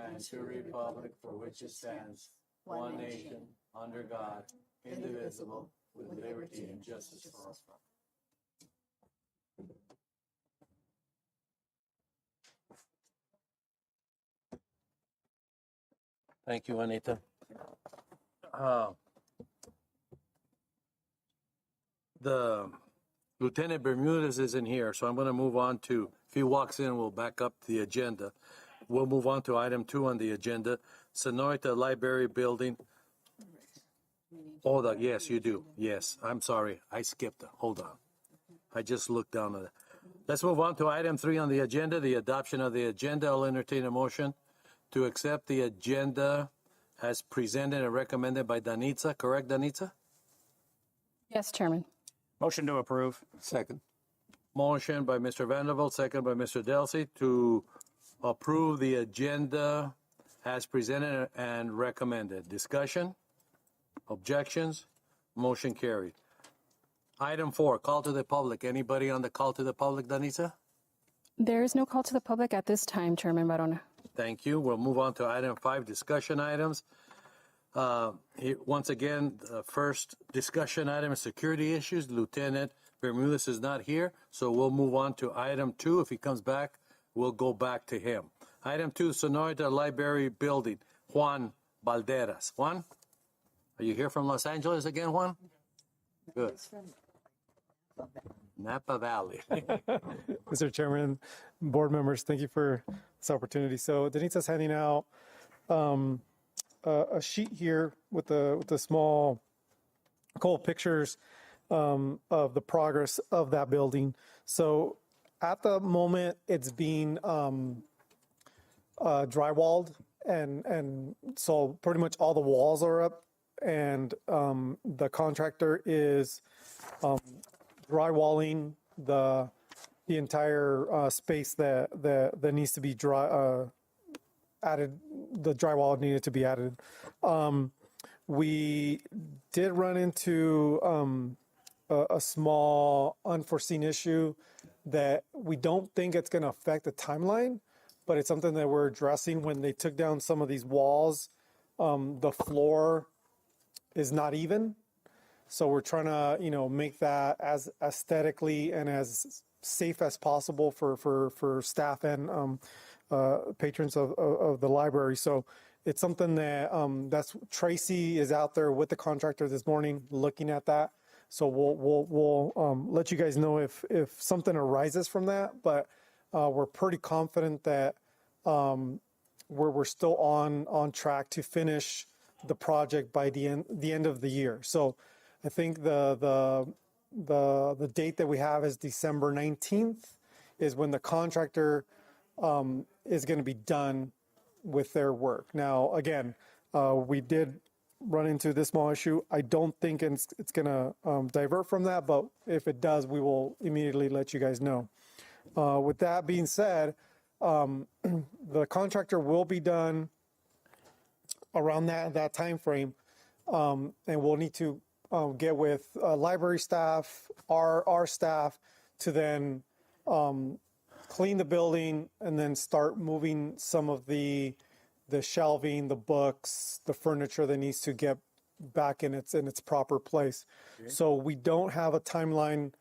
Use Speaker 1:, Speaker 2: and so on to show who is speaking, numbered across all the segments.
Speaker 1: and to the republic for which it stands, one nation, under God, indivisible, with liberty and justice for all. Thank you, Anita. The Lieutenant Bermudez isn't here, so I'm going to move on to, if he walks in, we'll back up the agenda. We'll move on to item 2 on the agenda, Sonorita Library Building. Hold on, yes, you do. Yes, I'm sorry, I skipped it. Hold on. I just looked down at it. Let's move on to item 3 on the agenda, the adoption of the agenda. I'll entertain a motion to accept the agenda as presented and recommended by Danitza. Correct, Danitza?
Speaker 2: Yes, Chairman.
Speaker 3: Motion to approve.
Speaker 1: Second.
Speaker 3: Motion by Mr. Vanderbilt, second by Mr. Delsey to approve the agenda as presented and recommended. Discussion? Objections? Motion carried. Item 4, call to the public. Anybody on the call to the public, Danitza?
Speaker 2: There is no call to the public at this time, Chairman Barona.
Speaker 3: Thank you. We'll move on to item 5, discussion items. Once again, the first discussion item is security issues. Lieutenant Bermudez is not here, so we'll move on to item 2. If he comes back, we'll go back to him. Item 2, Sonorita Library Building, Juan Valderas. Juan, are you here from Los Angeles again, Juan? Good. Napa Valley.
Speaker 4: Mr. Chairman, board members, thank you for this opportunity. So Danitza's handing out a sheet here with the small couple pictures of the progress of that building. So at the moment, it's being drywalled, and so pretty much all the walls are up, and the contractor is drywalling the entire space that needs to be added. The drywall needed to be added. We did run into a small unforeseen issue that we don't think it's going to affect the timeline, but it's something that we're addressing. When they took down some of these walls, the floor is not even. So we're trying to, make that as aesthetically and as safe as possible for staff and patrons of the library. So it's something that Tracy is out there with the contractor this morning looking at that. So we'll let you guys know if something arises from that. But we're pretty confident that we're still on track to finish the project by the end of the year. So I think the date that we have is December 19th is when the contractor is going to be done with their work. Now, again, we did run into this small issue. I don't think it's going to divert from that, but if it does, we will immediately let you guys know. With that being said, the contractor will be done around that time frame, and we'll need to get with library staff, our staff, to then clean the building and then start moving some of the shelving, the books, the furniture that needs to get back in its proper place. Okay. So we don't have a timeline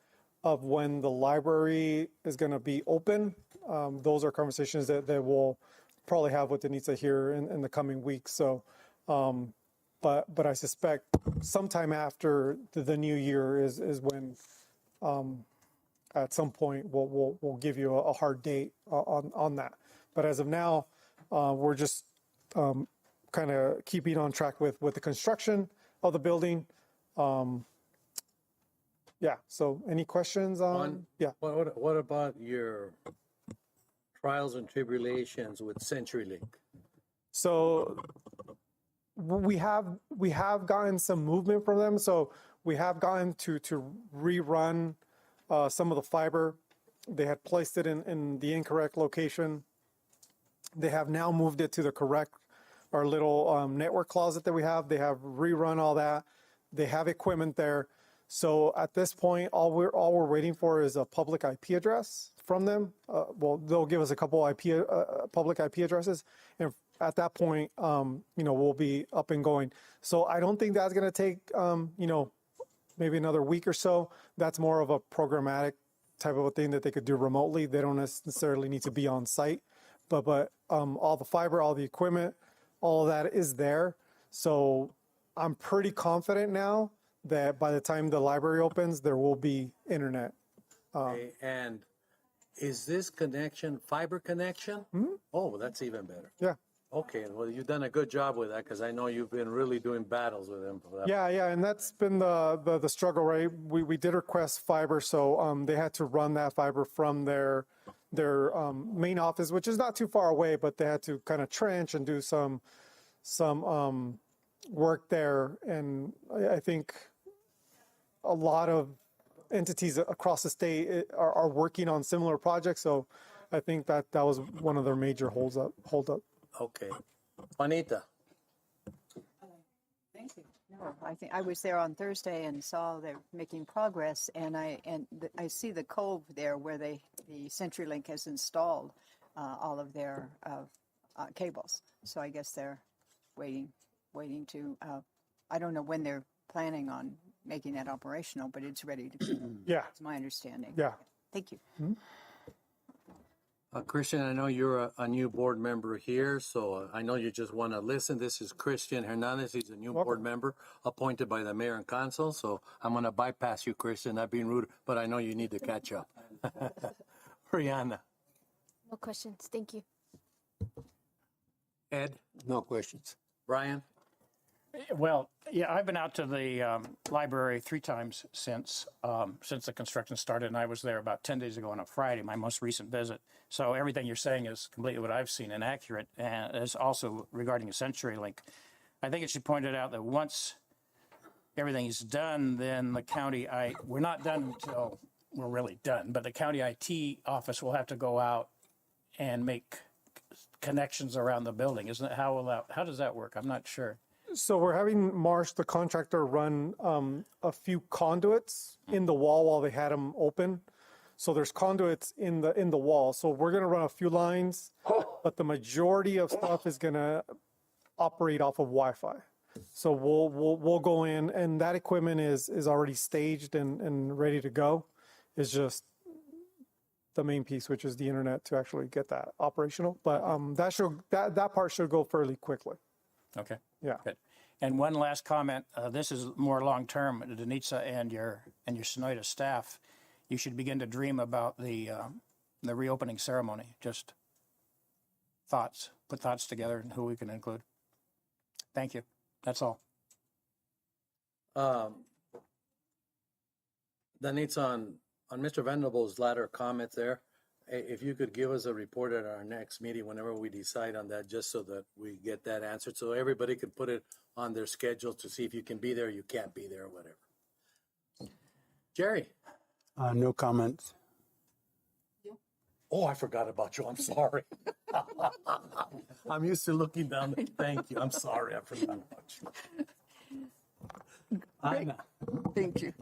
Speaker 4: of when the library is going to be open. Those are conversations that we'll probably have with Danitza here in the coming weeks. So, but I suspect sometime after the new year is when, at some point we'll give you a hard date on that. But as of now, we're just kind of keeping on track with the construction of the building. Yeah. So any questions on? Yeah.
Speaker 3: What about your trials and tribulations with CenturyLink?
Speaker 4: So we have gotten some movement from them. So we have gotten to rerun some of the fiber. They had placed it in the incorrect location. They have now moved it to the correct, our little network closet that we have. They have rerun all that. They have equipment there. So at this point, all we're waiting for is a public IP address from them. Well, they'll give us a couple public IP addresses, and at that point, we'll be up and going. So I don't think that's going to take, maybe another week or so. That's more of a programmatic type of a thing that they could do remotely. They don't necessarily need to be on site, but all the fiber, all the equipment, all of that is there. So I'm pretty confident now that by the time the library opens, there will be internet.
Speaker 1: Okay, and is this connection fiber connection? Oh, that's even better.
Speaker 4: Yeah.
Speaker 1: Okay, well, you've done a good job with that because I know you've been really doing battles with them for that.
Speaker 4: Yeah, and that's been the struggle, right? We did request fiber, so they had to run that fiber from their main office, which is not too far away, but they had to kind of trench and do some work there. And I think a lot of entities across the state are working on similar projects, so I think that was one of their major hold up.
Speaker 1: Okay. Juanita,
Speaker 5: Thank you. No, I think I was there on Thursday and saw they're making progress, and I see the cove there where the CenturyLink has installed all of their cables. So I guess they're waiting to. I don't know when they're planning on making that operational, but it's ready to go.
Speaker 4: Yeah.
Speaker 5: That's my understanding.
Speaker 4: Yeah.
Speaker 5: Thank you.
Speaker 1: Christian, I know you're a new board member here, so I know you just want to listen. This is Christian Hernandez. He's a new board member appointed by the mayor and council. So I'm going to bypass you, Christian. Not being rude, but I know you need to catch up. Brianna.
Speaker 6: No questions. Thank you.
Speaker 1: Ed.
Speaker 7: No questions.
Speaker 1: Brian.
Speaker 8: Well, yeah, I've been out to the library 3 times since the construction started, and I was there about 10 days ago on a Friday, my most recent visit. So everything you're saying is completely what I've seen and accurate. And it's also regarding a CenturyLink. I think it should point it out that once everything is done, then the county, we're not done until we're really done, but the county IT office will have to go out and make connections around the building. Isn't it? How does that work? I'm not sure.
Speaker 4: So we're having Marsh, the contractor, run a few conduits in the wall while they had them open. So there's conduits in the wall. So we're going to run a few lines, but the majority of stuff is going to operate off of Wi-Fi. So we'll go in, and that equipment is already staged and ready to go. It's just the main piece, which is the internet, to actually get that operational. But that part should go fairly quickly.
Speaker 8: Okay.
Speaker 4: Yeah.
Speaker 8: Good. And one last comment. This is more long-term. Denitza and your Sonoyta staff, you should begin to dream about the reopening ceremony. Just put thoughts together and who we can include. Thank you. That's all.
Speaker 1: Danitza, on Mr. Venable's latter comment there, if you could give us a report at our next meeting whenever we decide on that, just so that we get that answered, so everybody can put it on their schedule to see if you can be there, you can't be there, or whatever. Jerry.
Speaker 7: No comments.
Speaker 1: Oh, I forgot about you. I'm sorry. I'm used to looking down. Thank you. I'm sorry. I forgot about you. Anna.
Speaker 9: Thank you.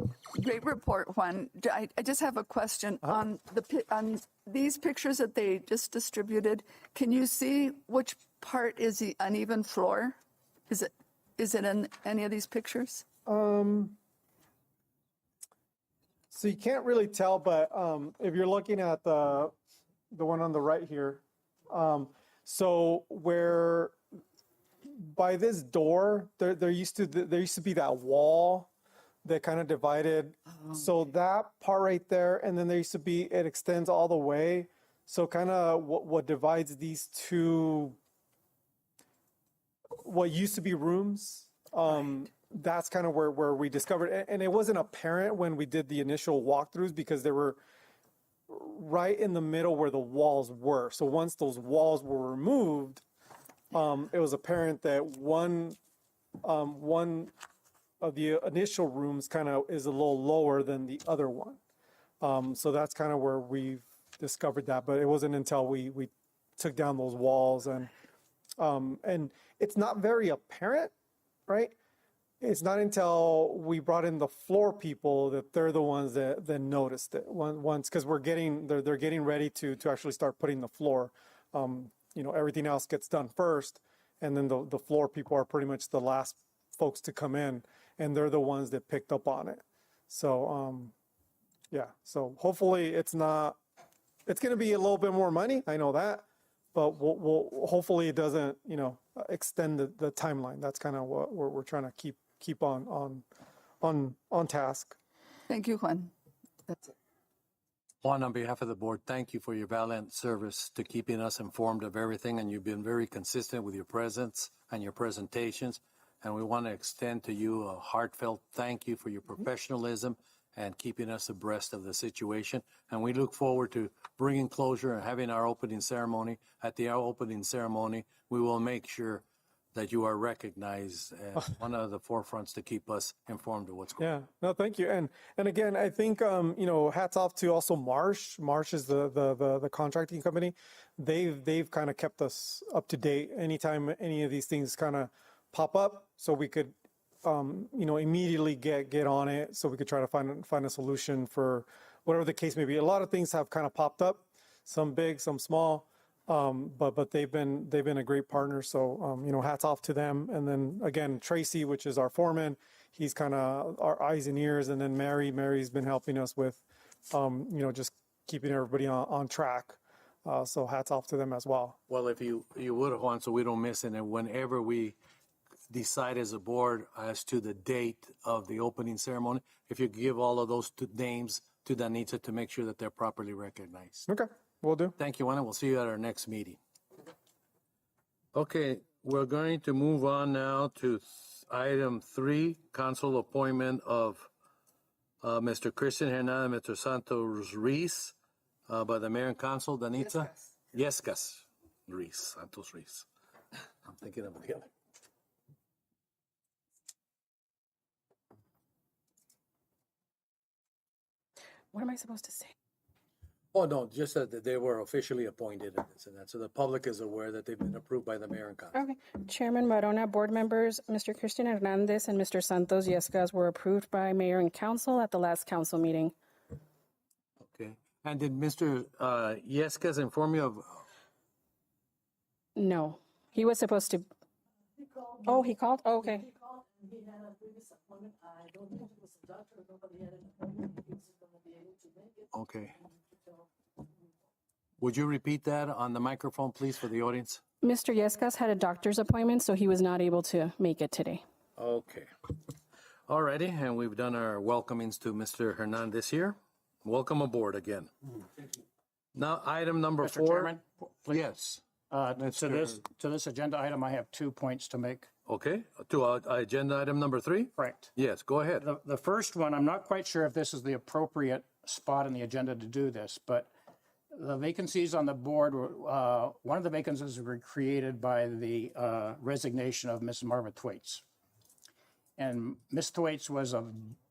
Speaker 9: Great report, Juan. I just have a question on on these pictures that they just distributed. Can you see which part is the uneven floor? Is it in any of these pictures?
Speaker 4: So you can't really tell, but if you're looking at the one on the right here, so where by this door, there used to be that wall that kind of divided. So that part right there, and then there used to be, it extends all the way. So kind of what divides these two, what used to be rooms, that's kind of where we discovered, and it wasn't apparent when we did the initial walkthroughs because they were right in the middle where the walls were. So once those walls were removed, it was apparent that one of the initial rooms kind of is a little lower than the other one. So that's kind of where we've discovered that, but it wasn't until we took down those walls, and it's not very apparent, right? It's not until we brought in the floor people that they're the ones that noticed it once, because they're getting ready to actually start putting the floor. everything else gets done first. And then the floor people are pretty much the last folks to come in, and they're the ones that picked up on it. So, yeah, so hopefully it's going to be a little bit more money. I know that, but we'll hopefully it doesn't, extend the timeline. That's kind of what we're trying to keep on task.
Speaker 9: Thank you, Juan. That's it.
Speaker 1: Juan, on behalf of the board, thank you for your valiant service to keeping us informed of everything, and you've been very consistent with your presence and your presentations. And we want to extend to you a heartfelt thank you for your professionalism and keeping us abreast of the situation. And we look forward to bringing closure and having our opening ceremony. At the opening ceremony, we will make sure that you are recognized as one of the forefronts to keep us informed of what's going on.
Speaker 4: Yeah, no, thank you. And again, I think, hats off to also Marsh. Marsh is the contracting company. They've kind of kept us up to date anytime any of these things kind of pop up, so we could, immediately get on it, so we could try to find a solution for whatever the case may be. A lot of things have kind of popped up, some big, some small. But they've been a great partner. So, hats off to them. And then again, Tracy, which is our foreman, he's kind of our eyes and ears. And then Mary's been helping us with, just keeping everybody on track. So hats off to them as well.
Speaker 1: Well, if you would, Juan, so we don't miss it, and whenever we decide as a board as to the date of the opening ceremony, if you give all of those names to Danitza to make sure that they're properly recognized.
Speaker 4: Okay, will do.
Speaker 1: Thank you, Juan, and we'll see you at our next meeting. Okay, we're going to move on now to item 3, council appointment of Mr. Christian Hernandez and Mr. Santos Ruiz by the mayor and council. Danitza? Yescas Ruiz, Santos Ruiz. I'm thinking of the other.
Speaker 2: What am I supposed to say?
Speaker 1: Oh, no, just that they were officially appointed and this and that. So the public is aware that they've been approved by the mayor and council.
Speaker 2: Okay. Chairman Barona, board members, Mr. Christian Hernandez and Mr. Santos Yescas were approved by mayor and council at the last council meeting.
Speaker 1: Okay. And did Mr. Yescas inform you of?
Speaker 2: No, he was supposed to. Oh, he called? Oh, okay.
Speaker 10: He had a previous appointment. I don't think it was a doctor, nobody had an appointment. He was going to be able to make it.
Speaker 1: Okay. Would you repeat that on the microphone, please, for the audience?
Speaker 2: Mr. Yescas had a doctor's appointment, so he was not able to make it today.
Speaker 1: Okay. All righty, and we've done our welcomings to Mr. Hernandez here. Welcome aboard again. Now, item number
Speaker 8: Mr.
Speaker 1: 4.
Speaker 8: Chairman, please.
Speaker 1: Yes.
Speaker 8: To this agenda item, I have 2 points to make.
Speaker 1: Okay, to agenda item number 3?
Speaker 8: Correct.
Speaker 1: Yes, go ahead.
Speaker 8: The first one, I'm not quite sure if this is the appropriate spot in the agenda to do this, but the vacancies on the board, one of the vacancies were created by the resignation of Ms. Marva Thwaites. And Ms. Thwaites was a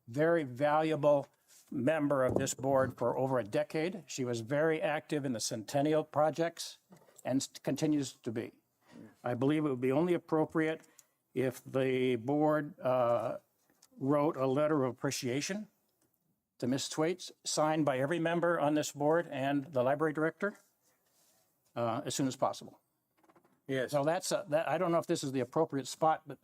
Speaker 8: very valuable member of this board for over a decade. She was very active in the Centennial projects and continues to be. I believe it would be only appropriate if the board wrote a letter of appreciation to Ms. Thwaites, signed by every member on this board and the library director as soon as possible.
Speaker 1: Yes.
Speaker 8: So I don't know if this is the appropriate spot, but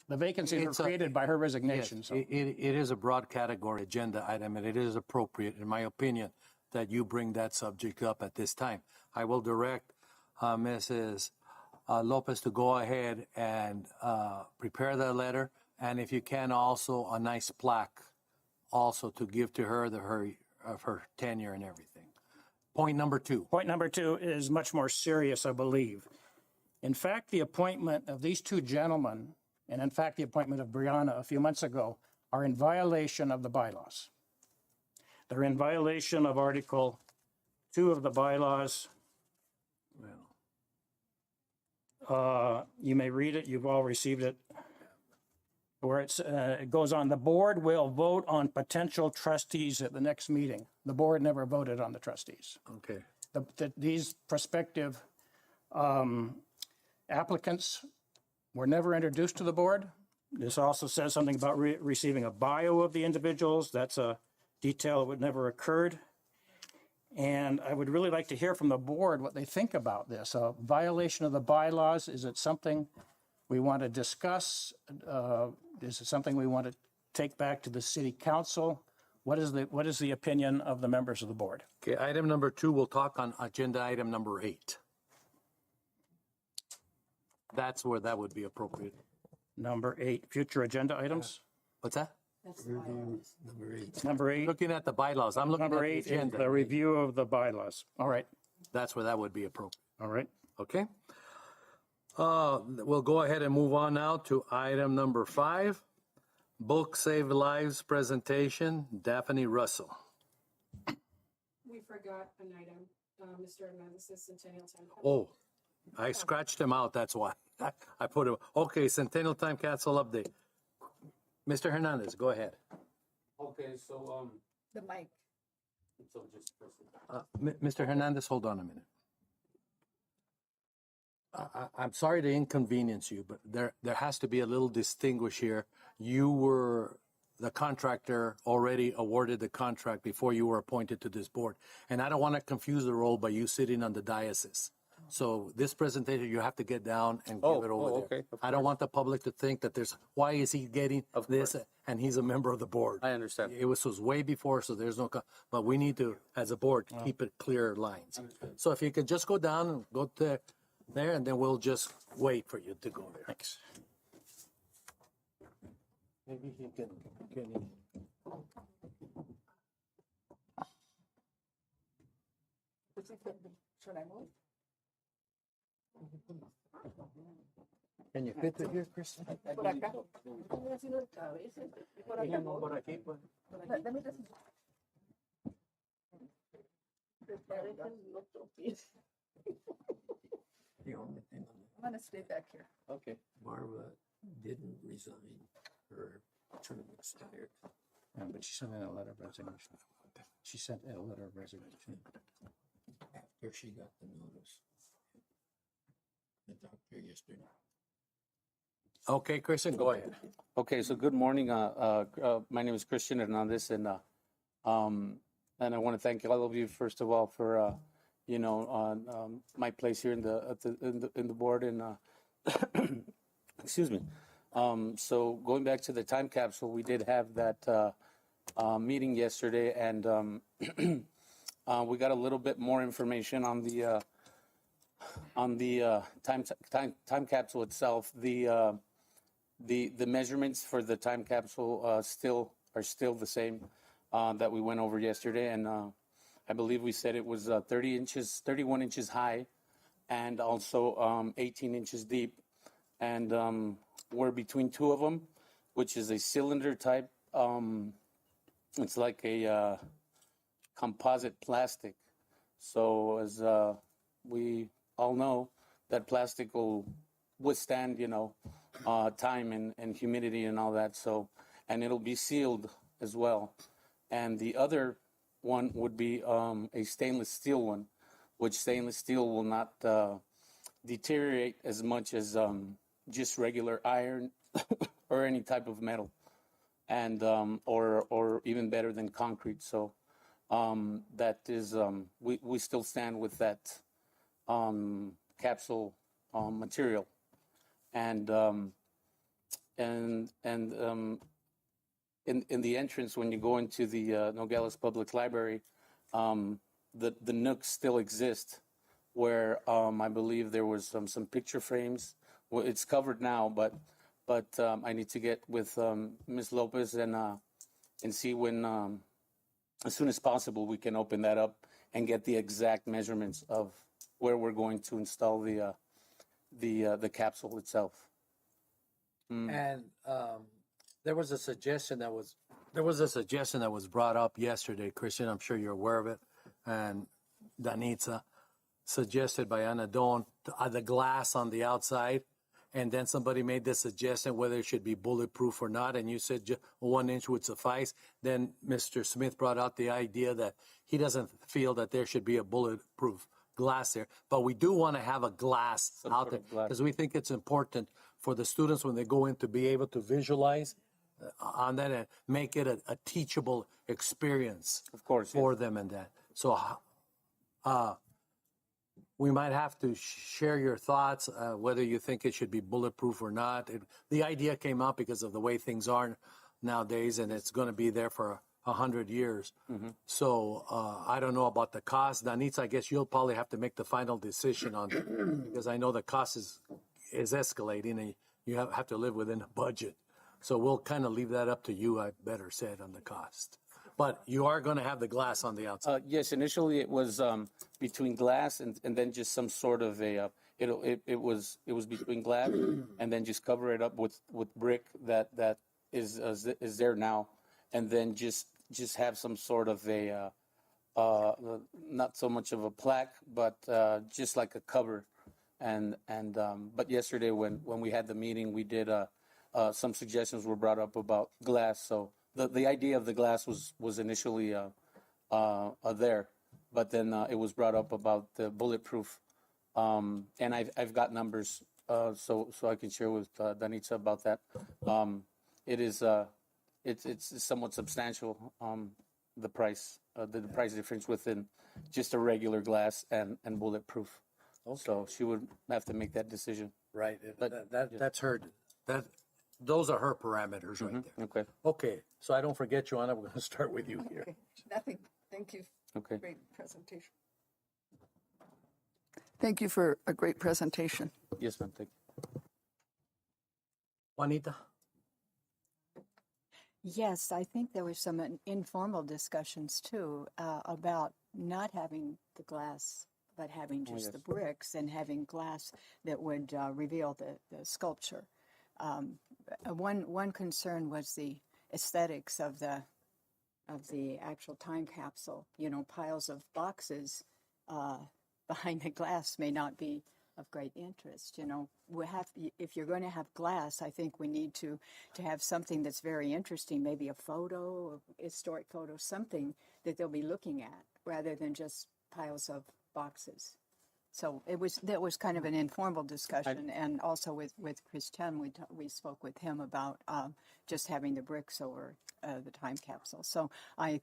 Speaker 8: the vacancies were created by her resignation.
Speaker 1: Yes,
Speaker 8: So
Speaker 1: it is a broad category agenda item, and it is appropriate, in my opinion, that you bring that subject up at this time. I will direct Mrs. Lopez to go ahead and prepare that letter, and if you can, also a nice plaque also to give to her of her tenure and everything. Point number 2.
Speaker 8: point number 2 is much more serious, I believe. In fact, the appointment of these 2 gentlemen, and in fact, the appointment of Brianna a few months ago, are in violation of the bylaws. They're in violation of Article 2 of the bylaws. You may read it. You've all received it. Where it goes on, the board will vote on potential trustees at the next meeting. The board never voted on the trustees.
Speaker 1: Okay.
Speaker 8: These prospective applicants were never introduced to the board. This also says something about receiving a bio of the individuals. That's a detail that would never occurred. And I would really like to hear from the board what they think about this. A violation of the bylaws, is it something we want to discuss? Is it something we want to take back to the city council? What is the opinion of the members of the board?
Speaker 1: Okay, item number 2, we'll talk on agenda item number 8. That's where that would be appropriate.
Speaker 8: Number 8, future agenda items.
Speaker 1: What's that?
Speaker 8: Number 8,
Speaker 1: Looking at the bylaws, I'm looking at
Speaker 8: number
Speaker 1: the
Speaker 8: 8 is
Speaker 1: agenda.
Speaker 8: the review of the bylaws. All right,
Speaker 1: That's where that would be appropriate,
Speaker 8: all right.
Speaker 1: okay? We'll go ahead and move on now to item number 5. Book Save Lives presentation, Daphne Russell.
Speaker 2: We forgot an item, Mr. Hernandez's Centennial Time.
Speaker 1: Oh, I scratched him out, that's why. I put him, okay, Centennial Time Council update. Mr. Hernandez, go ahead.
Speaker 7: Okay, so,
Speaker 5: The mic.
Speaker 7: so just.
Speaker 1: Mr. Hernandez, hold on a minute. I'm sorry to inconvenience you, but there has to be a little distinguish here. You were the contractor, already awarded the contract before you were appointed to this board. And I don't want to confuse the role by you sitting on the diocese. So this presentation, you have to get down and give it over there.
Speaker 7: okay, of
Speaker 1: I don't want the public to think that why is he getting this and he's a member of the board.
Speaker 7: I understand.
Speaker 1: It was way before, so there's no, but we need to, as a board, keep it clear lines. So if you could just go down and go to there, and then we'll just wait for you to go there.
Speaker 8: Thanks.
Speaker 1: Maybe he can
Speaker 5: Should I move?
Speaker 1: Can you fit it here, Kristen?
Speaker 5: Por acá.
Speaker 1: Por aquí, pues.
Speaker 5: Let me just. I'm gonna stay back here.
Speaker 1: Okay.
Speaker 7: Marva didn't resign. Her term expired.
Speaker 8: Yeah, but she sent in a letter of resignation. She sent in a letter of resignation.
Speaker 7: After she got the notice. I talked to her yesterday.
Speaker 1: Okay, Kristen, go ahead.
Speaker 11: Okay, so good morning. My name is Christian Hernandez, and I want to thank all of you first of all for my place here in the board and excuse me. So going back to the time capsule, we did have that meeting yesterday, and we got a little bit more information on the time capsule itself. The measurements for the time capsule are still the same that we went over yesterday, and I believe we said it was 31 inches high, and also 18 inches deep, and we're between two of them, which is a cylinder type. It's like a composite plastic. So as we all know, that plastic will withstand, time and humidity and all that. So, and it'll be sealed as well. And the other one would be a stainless steel one, which stainless steel will not deteriorate as much as just regular iron or any type of metal, and or even better than concrete. So that is we still stand with that capsule material, and in the entrance when you go into the Nogales Public Library, the nooks still exist, where I believe there was some picture frames. Well, it's covered now, but I need to get with Ms. Lopez and see when as soon as possible we can open that up and get the exact measurements of where we're going to install the capsule itself.
Speaker 1: And there was a suggestion that was brought up yesterday, Christian. I'm sure you're aware of it, and Danitza suggested by Anna Dawn the glass on the outside, and then somebody made the suggestion whether it should be bulletproof or not, and you said 1 inch would suffice. Then Mr. Smith brought out the idea that he doesn't feel that there should be a bulletproof glass there, but we do want to have a glass out there because we think it's important for the students when they go in to be able to visualize on that and make it a teachable experience,
Speaker 11: of course,
Speaker 1: for them and that. So We might have to share your thoughts, whether you think it should be bulletproof or not. The idea came up because of the way things are nowadays, and it's going to be there for 100 years. So I don't know about the cost. Danitza, I guess you'll probably have to make the final decision on it because I know the cost is escalating and you have to live within a budget. So we'll kind of leave that up to you, I better said, on the cost. But you are going to have the glass on the outside.
Speaker 11: Yes, initially it was between glass and then just some sort of a it was between glass and then just cover it up with brick that is there now, and then just have some sort of a not so much of a plaque, but just like a cover. And but yesterday when we had the meeting, we did some suggestions were brought up about glass. So the idea of the glass was initially there, but then it was brought up about the bulletproof, and I've got numbers so I can share with Danitza about that. It is it's somewhat substantial, the price difference within just a regular glass and bulletproof. So she would have to make that decision.
Speaker 1: Right.
Speaker 11: But-
Speaker 1: That's her. Those are her parameters right there.
Speaker 11: Okay.
Speaker 1: Okay. So I don't forget, Joanna, we're going to start with you here.
Speaker 9: Okay, nothing. Thank you.
Speaker 11: Okay.
Speaker 9: Great presentation. Thank you for a great presentation.
Speaker 11: Yes, ma'am. Thank you.
Speaker 1: Juanita?
Speaker 5: Yes, I think there was some informal discussions too about not having the glass, but having just the bricks and having glass that would reveal the sculpture. One concern was the aesthetics of the actual time capsule. You know, piles of boxes behind the glass may not be of great interest. You know, if you're going to have glass, I think we need to have something that's very interesting, maybe a photo, a historic photo, something that they'll be looking at rather than just piles of boxes. So that was kind of an informal discussion, and also with Christian, we spoke with him about just having the bricks over the time capsule. So I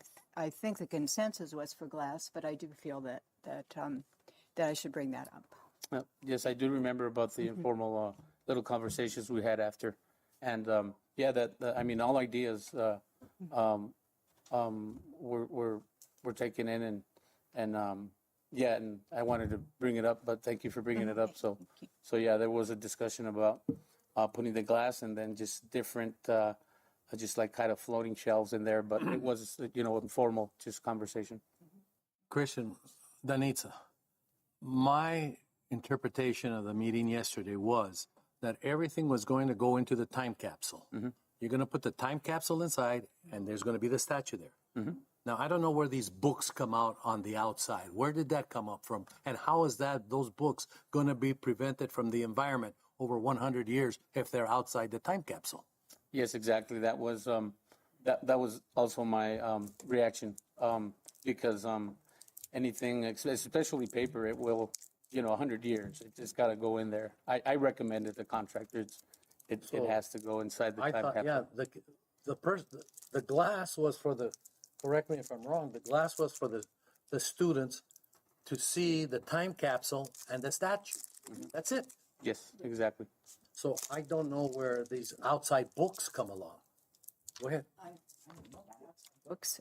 Speaker 5: think the consensus was for glass, but I do feel that I should bring that up.
Speaker 11: Yes, I do remember about the informal little conversations we had after, and I mean, all ideas were taken in, and I wanted to bring it up, but thank you for bringing it up. So yeah, there was a discussion about putting the glass and then just different, just like kind of floating shelves in there, but it was informal, just conversation.
Speaker 1: Christian, Danitza, my interpretation of the meeting yesterday was that everything was going to go into the time capsule. You're going to put the time capsule inside, and there's going to be the statue there. Now, I don't know where these books come out on the outside. Where did that come up from? And how is those books going to be prevented from the environment over 100 years if they're outside the time capsule?
Speaker 11: Yes, exactly. That was that was also my reaction, because anything, especially paper, it will, 100 years. It just got to go in there. I recommended the contractor. It has to go inside the
Speaker 1: I
Speaker 11: time
Speaker 1: thought,
Speaker 11: capsule.
Speaker 1: yeah, the glass was for the, correct me if I'm wrong, the glass was for the students to see the time capsule and the statue. That's it.
Speaker 11: Yes, exactly.
Speaker 1: So I don't know where these outside books come along. Go ahead.
Speaker 5: Books.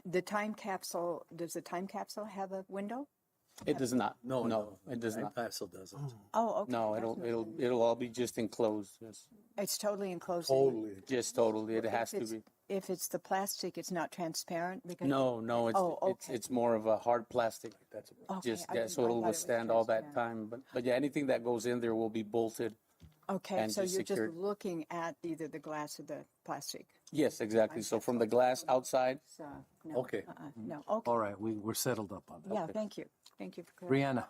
Speaker 5: The time capsule. Does the time capsule have a window?
Speaker 11: It does not.
Speaker 1: No,
Speaker 11: it does
Speaker 1: Time
Speaker 11: not.
Speaker 1: capsule doesn't.
Speaker 5: Oh, okay.
Speaker 11: No, it'll all be just enclosed. Yes,
Speaker 5: It's totally enclosed.
Speaker 1: Totally.
Speaker 11: just totally. It has to be.
Speaker 5: If it's the plastic, it's not transparent because.
Speaker 11: No, it's
Speaker 5: Oh, okay.
Speaker 11: it's more of a hard plastic.
Speaker 1: That's
Speaker 5: Okay,
Speaker 11: Just
Speaker 5: I didn't-
Speaker 11: so
Speaker 5: I
Speaker 11: it'll
Speaker 5: thought it was
Speaker 11: withstand all that
Speaker 5: transparent.
Speaker 11: time. But yeah, anything that goes in there will be bolted.
Speaker 5: Okay,
Speaker 11: and
Speaker 5: so
Speaker 11: just
Speaker 5: you're
Speaker 11: secured.
Speaker 5: just looking at either the glass or the plastic.
Speaker 11: Yes, exactly. So from the glass outside.
Speaker 5: So, no,
Speaker 1: Okay.
Speaker 5: no. Okay.
Speaker 1: all right. We're settled up on that.
Speaker 5: Yeah. Thank you. Thank you for clarifying.
Speaker 1: Brianna.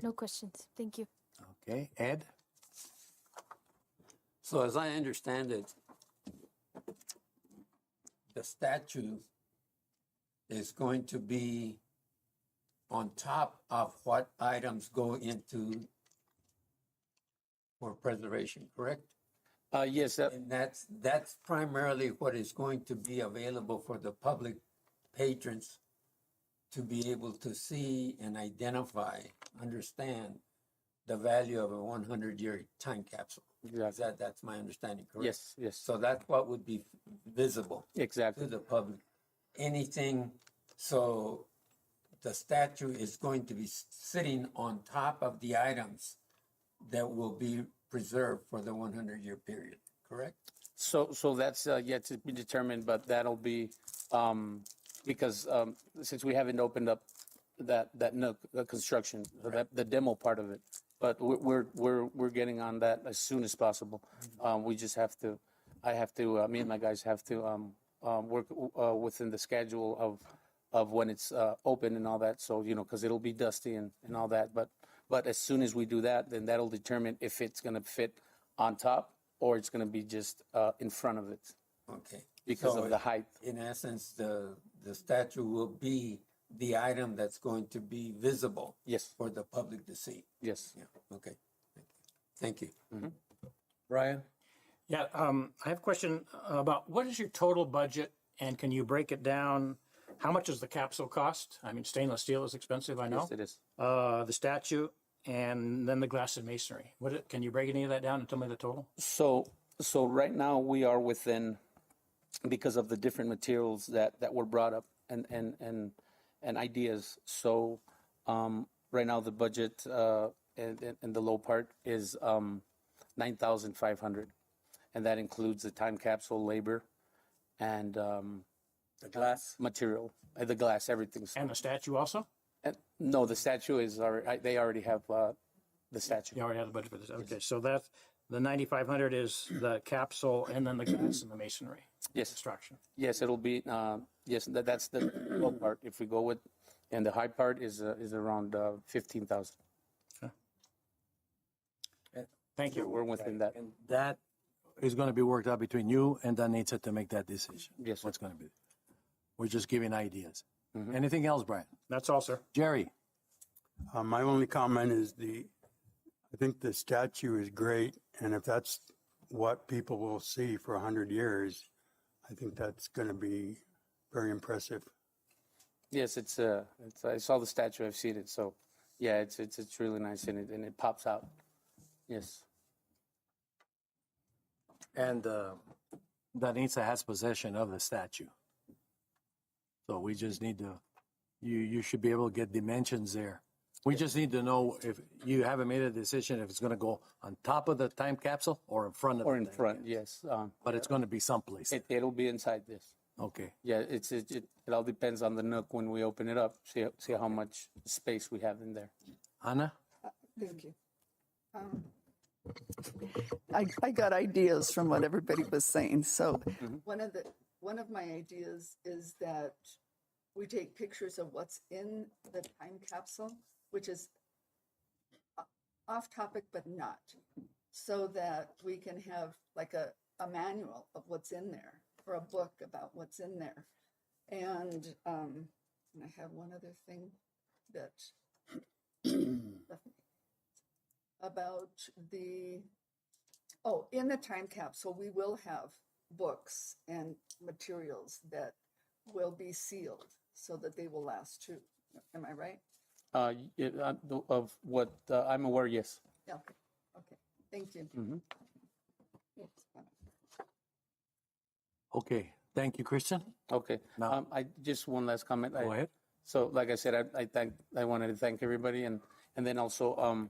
Speaker 6: No questions. Thank you.
Speaker 1: Okay. Ed.
Speaker 7: So as I understand it, the statue is going to be on top of what items go into for preservation, correct?
Speaker 11: Yes,
Speaker 7: And that's primarily what is going to be available for the public patrons to be able to see and identify, understand the value of a 100-year time capsule.
Speaker 11: Exactly.
Speaker 7: That's my understanding, correct?
Speaker 11: Yes, yes.
Speaker 7: So that's what would be visible
Speaker 11: Exactly.
Speaker 7: to the public. Anything, so the statue is going to be sitting on top of the items that will be preserved for the 100-year period, correct?
Speaker 11: So that's yet to be determined, but that'll be, because since we haven't opened up that nook, the construction, so that the demo part of it, but we're getting on that as soon as possible. We just have to, I have to, me and my guys have to work within the schedule of when it's open and all that. So, you know, because it'll be dusty and all that. But as soon as we do that, then that'll determine if it's going to fit on top or it's going to be just in front of it
Speaker 7: Okay.
Speaker 11: because
Speaker 7: So
Speaker 11: of the height.
Speaker 7: in essence, the statue will be the item that's going to be visible
Speaker 11: Yes,
Speaker 7: for the public to see.
Speaker 11: yes.
Speaker 7: Yeah, okay. Thank you.
Speaker 1: Brian?
Speaker 8: Yeah, I have a question about what is your total budget and can you break it down? How much does the capsule cost? I mean, stainless steel is expensive, I know.
Speaker 11: Yes, it is.
Speaker 8: The statue and then the glass and masonry. Can you break any of that down and tell me the total?
Speaker 11: So right now we are within, because of the different materials that were brought up and ideas. So right now the budget in the low part is 9,500, and that includes the time capsule labor and
Speaker 1: The glass?
Speaker 11: material, the glass, everything's.
Speaker 8: And the statue also?
Speaker 11: No, the statue is already. They already have the statue.
Speaker 8: You already have the budget for this. Okay, so that's, the 9,500 is the capsule and then the glass and the masonry
Speaker 11: Yes,
Speaker 8: construction.
Speaker 11: yes, it'll be. Yes, that's the low part. If we go with, and the high part is around 15,000.
Speaker 8: Thank you.
Speaker 11: We're within that.
Speaker 1: And that is going to be worked out between you and Danitza to make that decision.
Speaker 11: Yes, sir.
Speaker 1: What's going to be. We're just giving ideas. Anything else, Brian?
Speaker 8: That's all, sir.
Speaker 1: Jerry?
Speaker 12: My only comment is I think the statue is great, and if that's what people will see for 100 years, I think that's going to be very impressive.
Speaker 11: Yes, it's I saw the statue. I've seen it. So, yeah, it's really nice and it pops out. Yes.
Speaker 1: And Danitza has possession of the statue. So we just need to, you should be able to get dimensions there. We just need to know if you haven't made a decision if it's going to go on top of the time capsule or in front of
Speaker 11: Or
Speaker 1: the
Speaker 11: in
Speaker 1: time
Speaker 11: front,
Speaker 1: capsule.
Speaker 11: yes.
Speaker 1: But it's going to be someplace.
Speaker 11: It'll be inside this.
Speaker 1: Okay.
Speaker 11: Yeah, it all depends on the nook when we open it up. See how much space we have in there.
Speaker 1: Anna?
Speaker 9: Thank you. I got ideas from what everybody was saying. So one of my ideas is that we take pictures of what's in the time capsule, which is off topic but not, so that we can have like a manual of what's in there or a book about what's in there. And I have one other thing that about in the time capsule, we will have books and materials that will be sealed so that they will last too. Am I right?
Speaker 11: Of what I'm aware, yes.
Speaker 9: Yeah, okay. Thank you. Yes.
Speaker 1: Okay. Thank you, Christian.
Speaker 11: Okay.
Speaker 1: Now-
Speaker 11: I just one last comment.
Speaker 1: Go ahead.
Speaker 11: So, like I said, I wanted to thank everybody, and then also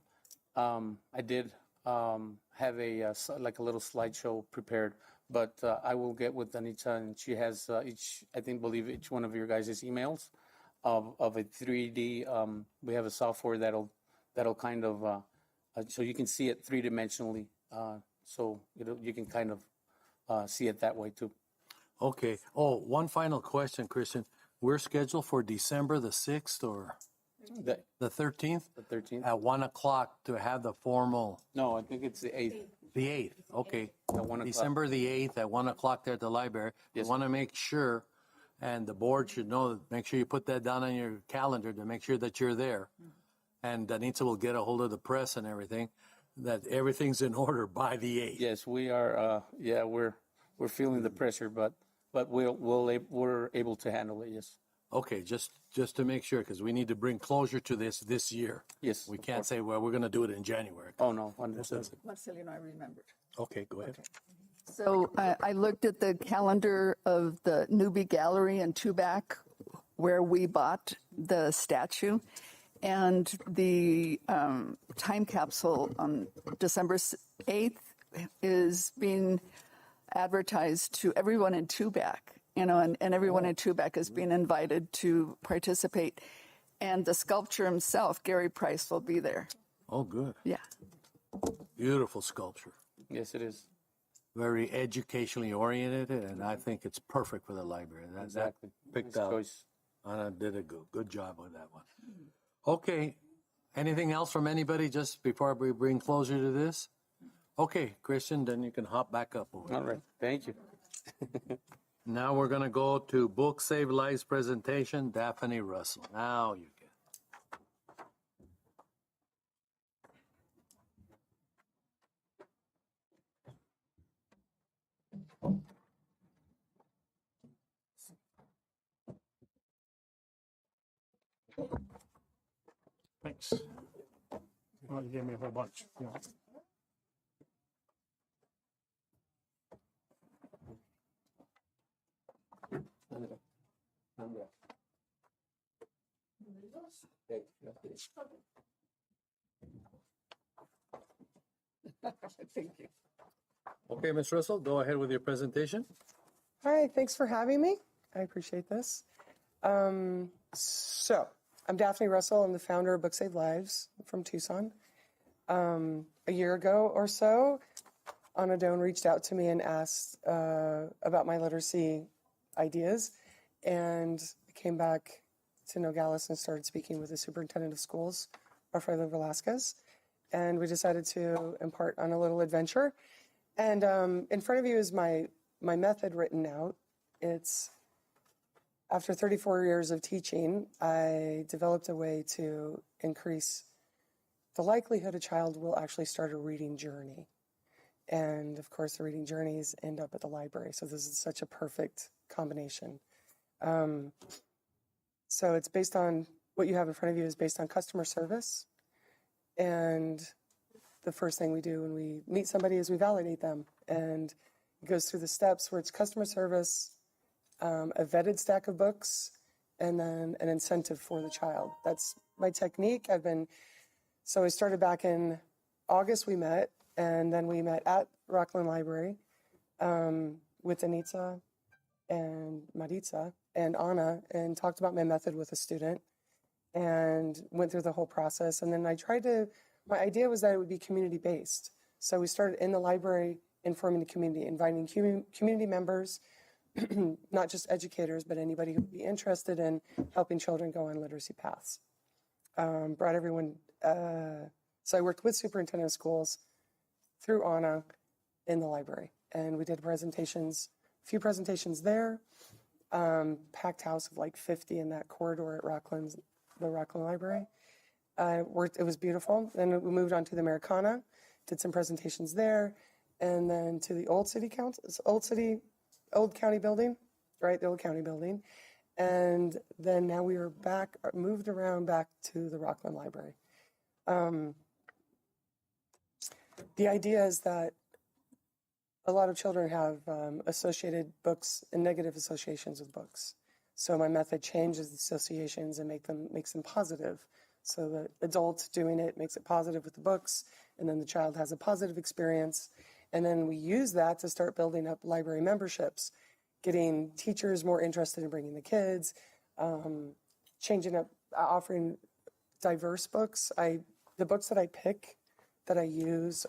Speaker 11: I did have a little slideshow prepared, but I will get with Anita, and she has believe each one of your guys' emails of a 3D. We have a software that'll kind of so you can see it three-dimensionally. So you can kind of see it that way too.
Speaker 1: Okay. Oh, one final question, Christian. We're scheduled for December the 6th or
Speaker 11: The
Speaker 1: the 13th
Speaker 11: 13th.
Speaker 1: at 1 o'clock to have the formal,
Speaker 11: No, I think it's the 8th.
Speaker 1: the 8th. Okay.
Speaker 11: At 1 o'clock.
Speaker 1: December the 8th at 1 o'clock there at the library.
Speaker 11: Yes.
Speaker 1: We want to make sure, and the board should know, make sure you put that down on your calendar to make sure that you're there. And Danitza will get a hold of the press and everything, that everything's in order by the 8th.
Speaker 11: Yes, we are. We're feeling the pressure, but we're able to handle it. Yes.
Speaker 1: Okay, just to make sure, because we need to bring closure to this year.
Speaker 11: Yes,
Speaker 1: We
Speaker 11: of
Speaker 1: can't
Speaker 11: course.
Speaker 1: say, well, we're going to do it in January.
Speaker 11: Oh, no, 100%.
Speaker 9: Marcelino, I remembered.
Speaker 1: Okay, go ahead.
Speaker 9: So I looked at the calendar of the Newbie Gallery in Tubac, where we bought the statue, and the time capsule on December 8th is being advertised to everyone in Tubac, and everyone in Tubac is being invited to participate. And the sculpture himself, Gary Price, will be there.
Speaker 1: Oh, good.
Speaker 9: Yeah.
Speaker 1: Beautiful sculpture.
Speaker 11: Yes, it is.
Speaker 1: Very educationally oriented, and I think it's perfect for the library.
Speaker 11: Exactly.
Speaker 1: That picked
Speaker 11: Nice
Speaker 1: out.
Speaker 11: choice.
Speaker 1: Anna did a good job with that one. Okay. Anything else from anybody just before we bring closure to this? Okay, Christian, then you can hop back up. Over.
Speaker 11: All right. Thank you.
Speaker 1: Now we're going to go to Book Save Lives presentation, Daphne Russell. Now you can.
Speaker 8: Thanks. Well, you gave me a whole bunch. Yeah.
Speaker 9: Thank you.
Speaker 1: Okay, Ms. Russell, go ahead with your presentation.
Speaker 13: Hi, thanks for having me. I appreciate this. So, I'm Daphne Russell. I'm the founder of Book Save Lives from Tucson. A year ago or so, Anna Doan reached out to me and asked about my literacy ideas, and I came back to Nogales and started speaking with the superintendent of schools, Rafael Velasquez, and we decided to embark on a little adventure. And in front of you is my method written out. It's after 34 years of teaching, I developed a way to increase the likelihood a child will actually start a reading journey. And of course, the reading journeys end up at the library. So this is such a perfect combination. So it's based on, what you have in front of you is based on customer service. And the first thing we do when we meet somebody is we validate them. And it goes through the steps where it's customer service, a vetted stack of books, and then an incentive for the child. That's my technique. So I started back in August, we met, and then we met at Rockland Library with Anita and Maritza and Anna, and talked about my method with a student and went through the whole process. And then my idea was that it would be community-based. So we started in the library, informing the community, inviting community members, not just educators, but anybody who would be interested in helping children go on literacy paths. Brought everyone, so I worked with superintendent of schools through Anna in the library. And we did a few presentations there, packed house of like 50 in that corridor at the Rockland Library. It was beautiful. Then we moved on to the Americana, did some presentations there, and then to the old county building, right? The old county building. And then now we are moved around back to the Rockland Library. The idea is that a lot of children have associated books and negative associations with books. So my method changes the associations and makes them positive. So the adult doing it makes it positive with the books, and then the child has a positive experience. And then we use that to start building up library memberships, getting teachers more interested in bringing the kids, changing up, offering diverse books. The books that I pick, that I use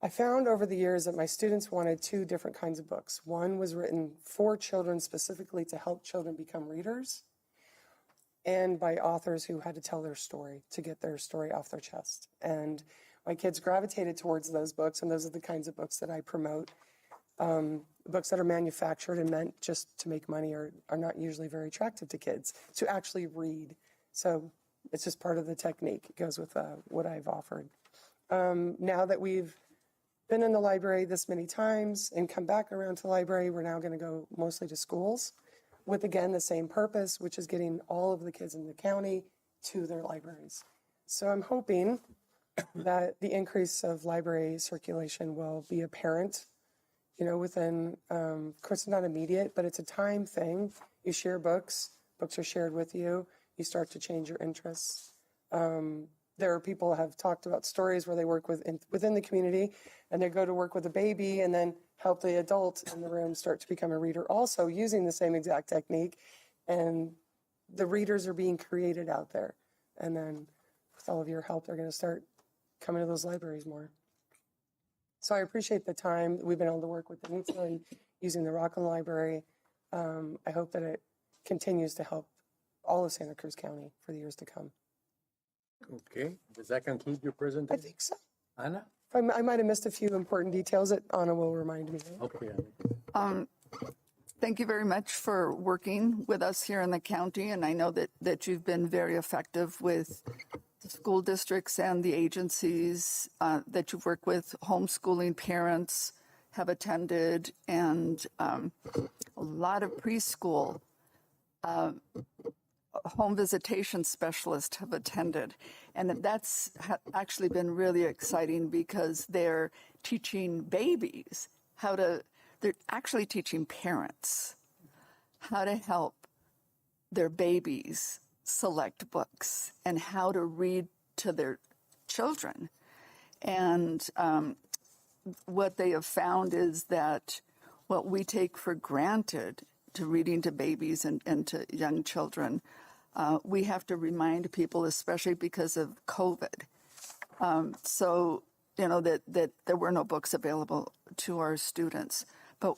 Speaker 13: I found over the years that my students wanted two different kinds of books. One was written for children specifically to help children become readers, and by authors who had to tell their story, to get their story off their chest. And my kids gravitated towards those books, and those are the kinds of books that I promote. Books that are manufactured and meant just to make money are not usually very attractive to kids to actually read. So it's just part of the technique. It goes with what I've offered. Now that we've been in the library this many times and come back around to the library, we're now going to go mostly to schools. with, again, the same purpose, which is getting all of the kids in the county to their libraries. So I'm hoping that the increase of library circulation will be apparent, within, of course, it's not immediate, but it's a time thing. You share books, books are shared with you, you start to change your interests. There are people who have talked about stories where they work within the community and they go to work with a baby and then help the adult in the room start to become a reader also using the same exact technique. And the readers are being created out there. And then with all of your help, they're going to start coming to those libraries more. So I appreciate the time that we've been able to work with the Anita and using the Rockland Library. I hope that it continues to help all of Santa Cruz County for the years to come.
Speaker 1: Okay, does that conclude your
Speaker 13: I
Speaker 1: presentation?
Speaker 13: think so.
Speaker 1: Anna?
Speaker 13: I might have missed a few important details that Anna will remind me of.
Speaker 1: Okay.
Speaker 9: Thank you very much for working with us here in the county. And I know that you've been very effective with the school districts and the agencies that you've worked with. Homeschooling parents have attended, and a lot of preschool home visitation specialists have attended. And that's actually been really exciting because they're teaching babies they're actually teaching parents how to help their babies select books and how to read to their children. And what they have found is that what we take for granted to reading to babies and to young children, we have to remind people, especially because of COVID. That there were no books available to our students. But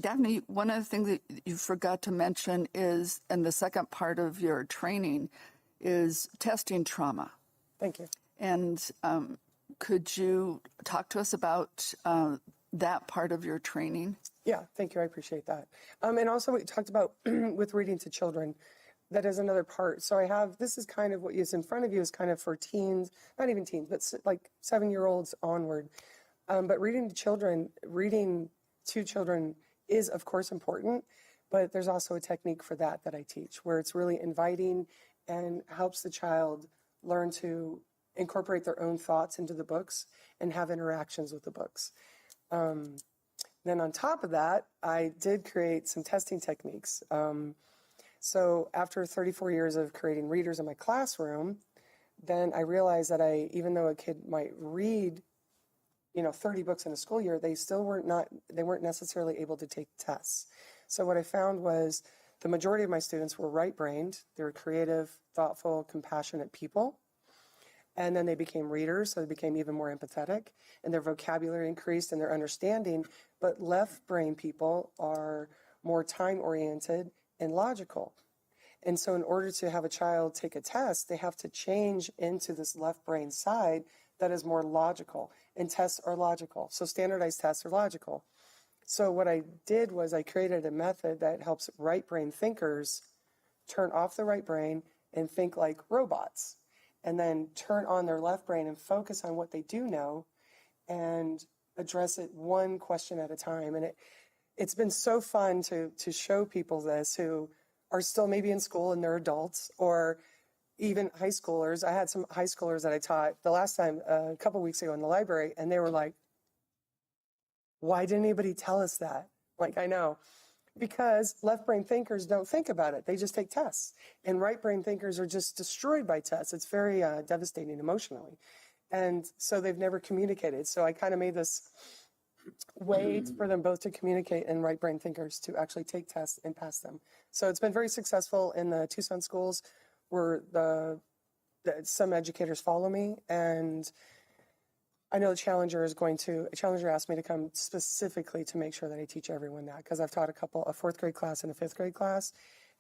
Speaker 9: Daphne, one of the things that you forgot to mention is, in the second part of your training, is testing trauma.
Speaker 13: Thank you.
Speaker 9: And could you talk to us about that part of your training?
Speaker 13: Yeah, thank you. I appreciate that. And also what you talked about with reading to children, that is another part. So this is kind of what is in front of you is kind of for teens, not even teens, but like 7-year-olds onward. But reading to children is of course important, but there's also a technique for that I teach where it's really inviting and helps the child learn to incorporate their own thoughts into the books and have interactions with the books. Then on top of that, I did create some testing techniques. So after 34 years of creating readers in my classroom, then I realized that even though a kid might read 30 books in a school year, they weren't necessarily able to take tests. So what I found was the majority of my students were right-brained. They were creative, thoughtful, compassionate people. And then they became readers, so they became even more empathetic, and their vocabulary increased and their understanding. But left-brain people are more time-oriented and logical. And so in order to have a child take a test, they have to change into this left brain side that is more logical. And tests are logical. So standardized tests are logical. So what I did was I created a method that helps right brain thinkers turn off the right brain and think like robots, and then turn on their left brain and focus on what they do know and address it one question at a time. And it's been so fun to show people this who are still maybe in school and they're adults, or even high schoolers. I had some high schoolers that I taught the last time, a couple weeks ago in the library, and they were like, why didn't anybody tell us that? Like, I know. Because left brain thinkers don't think about it. They just take tests. And right brain thinkers are just destroyed by tests. It's very devastating emotionally. And so they've never communicated. So I kind of made this way for them both to communicate, and right brain thinkers to actually take tests and pass them. So it's been very successful in the Tucson schools, where some educators follow me, and I know Challenger asked me to come specifically to make sure that I teach everyone that, because I've taught a fourth grade class and a fifth grade class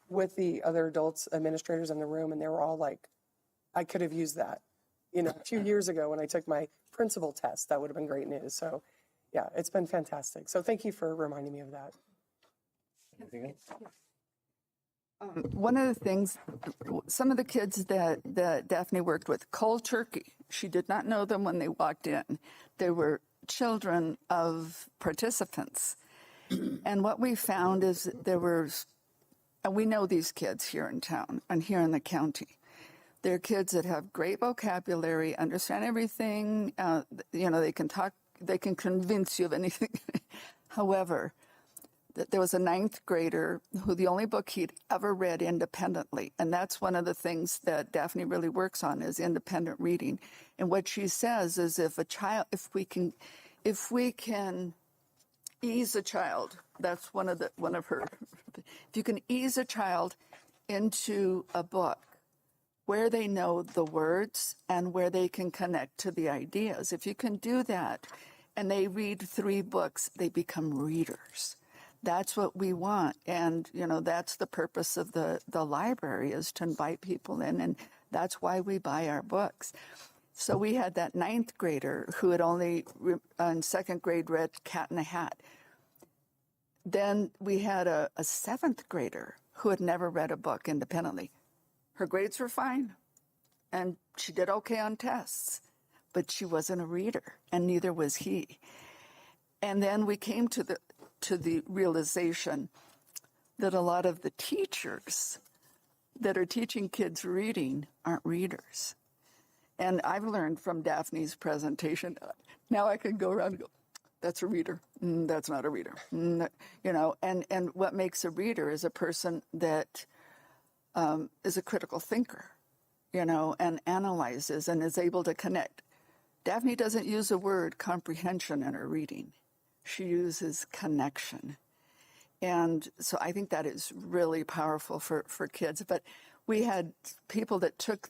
Speaker 13: with the other adults administrators in the room, and they were all like, I could have used that, a few years ago when I took my principal test. That would have been great news. So yeah, it's been fantastic. So thank you for reminding me of that.
Speaker 1: Anything else?
Speaker 9: One of the things, some of the kids that Daphne worked with, cold turkey, she did not know them when they walked in. They were children of participants. And what we found is there were and we know these kids here in town and here in the county. They're kids that have great vocabulary, understand everything. They can talk, they can convince you of anything. However, there was a 9th grader who the only book he'd ever read independently, and that's one of the things that Daphne really works on is independent reading. And what she says is if we can ease a child, that's one of her, if you can ease a child into a book where they know the words and where they can connect to the ideas, if you can do that and they read 3 books, they become readers. That's what we want. And, that's the purpose of the library, is to invite people in. And that's why we buy our books. So we had that 9th grader who had only in 2nd grade read Cat in the Hat. Then we had a 7th grader who had never read a book independently. Her grades were fine, and she did okay on tests, but she wasn't a reader, and neither was he. And then we came to the realization that a lot of the teachers that are teaching kids reading aren't readers. And I've learned from Daphne's presentation, now I can go around and go, that's a reader. That's not a reader. And what makes a reader is a person that is a critical thinker, and analyzes and is able to connect. Daphne doesn't use the word comprehension in her reading. She uses connection. And so I think that is really powerful for kids. But we had people that took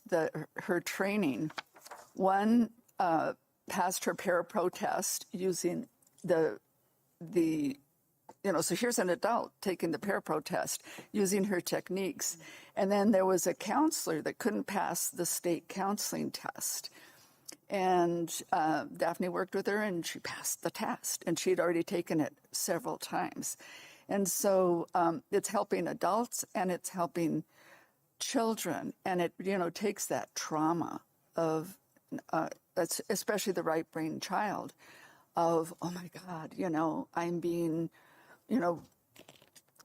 Speaker 9: her training. One passed her parapro test using so here's an adult taking the parapro test using her techniques. And then there was a counselor that couldn't pass the state counseling test. And Daphne worked with her, and she passed the test, and she'd already taken it several times. And so it's helping adults, and it's helping children, and it takes that trauma of especially the right brain child of, oh my God, I'm being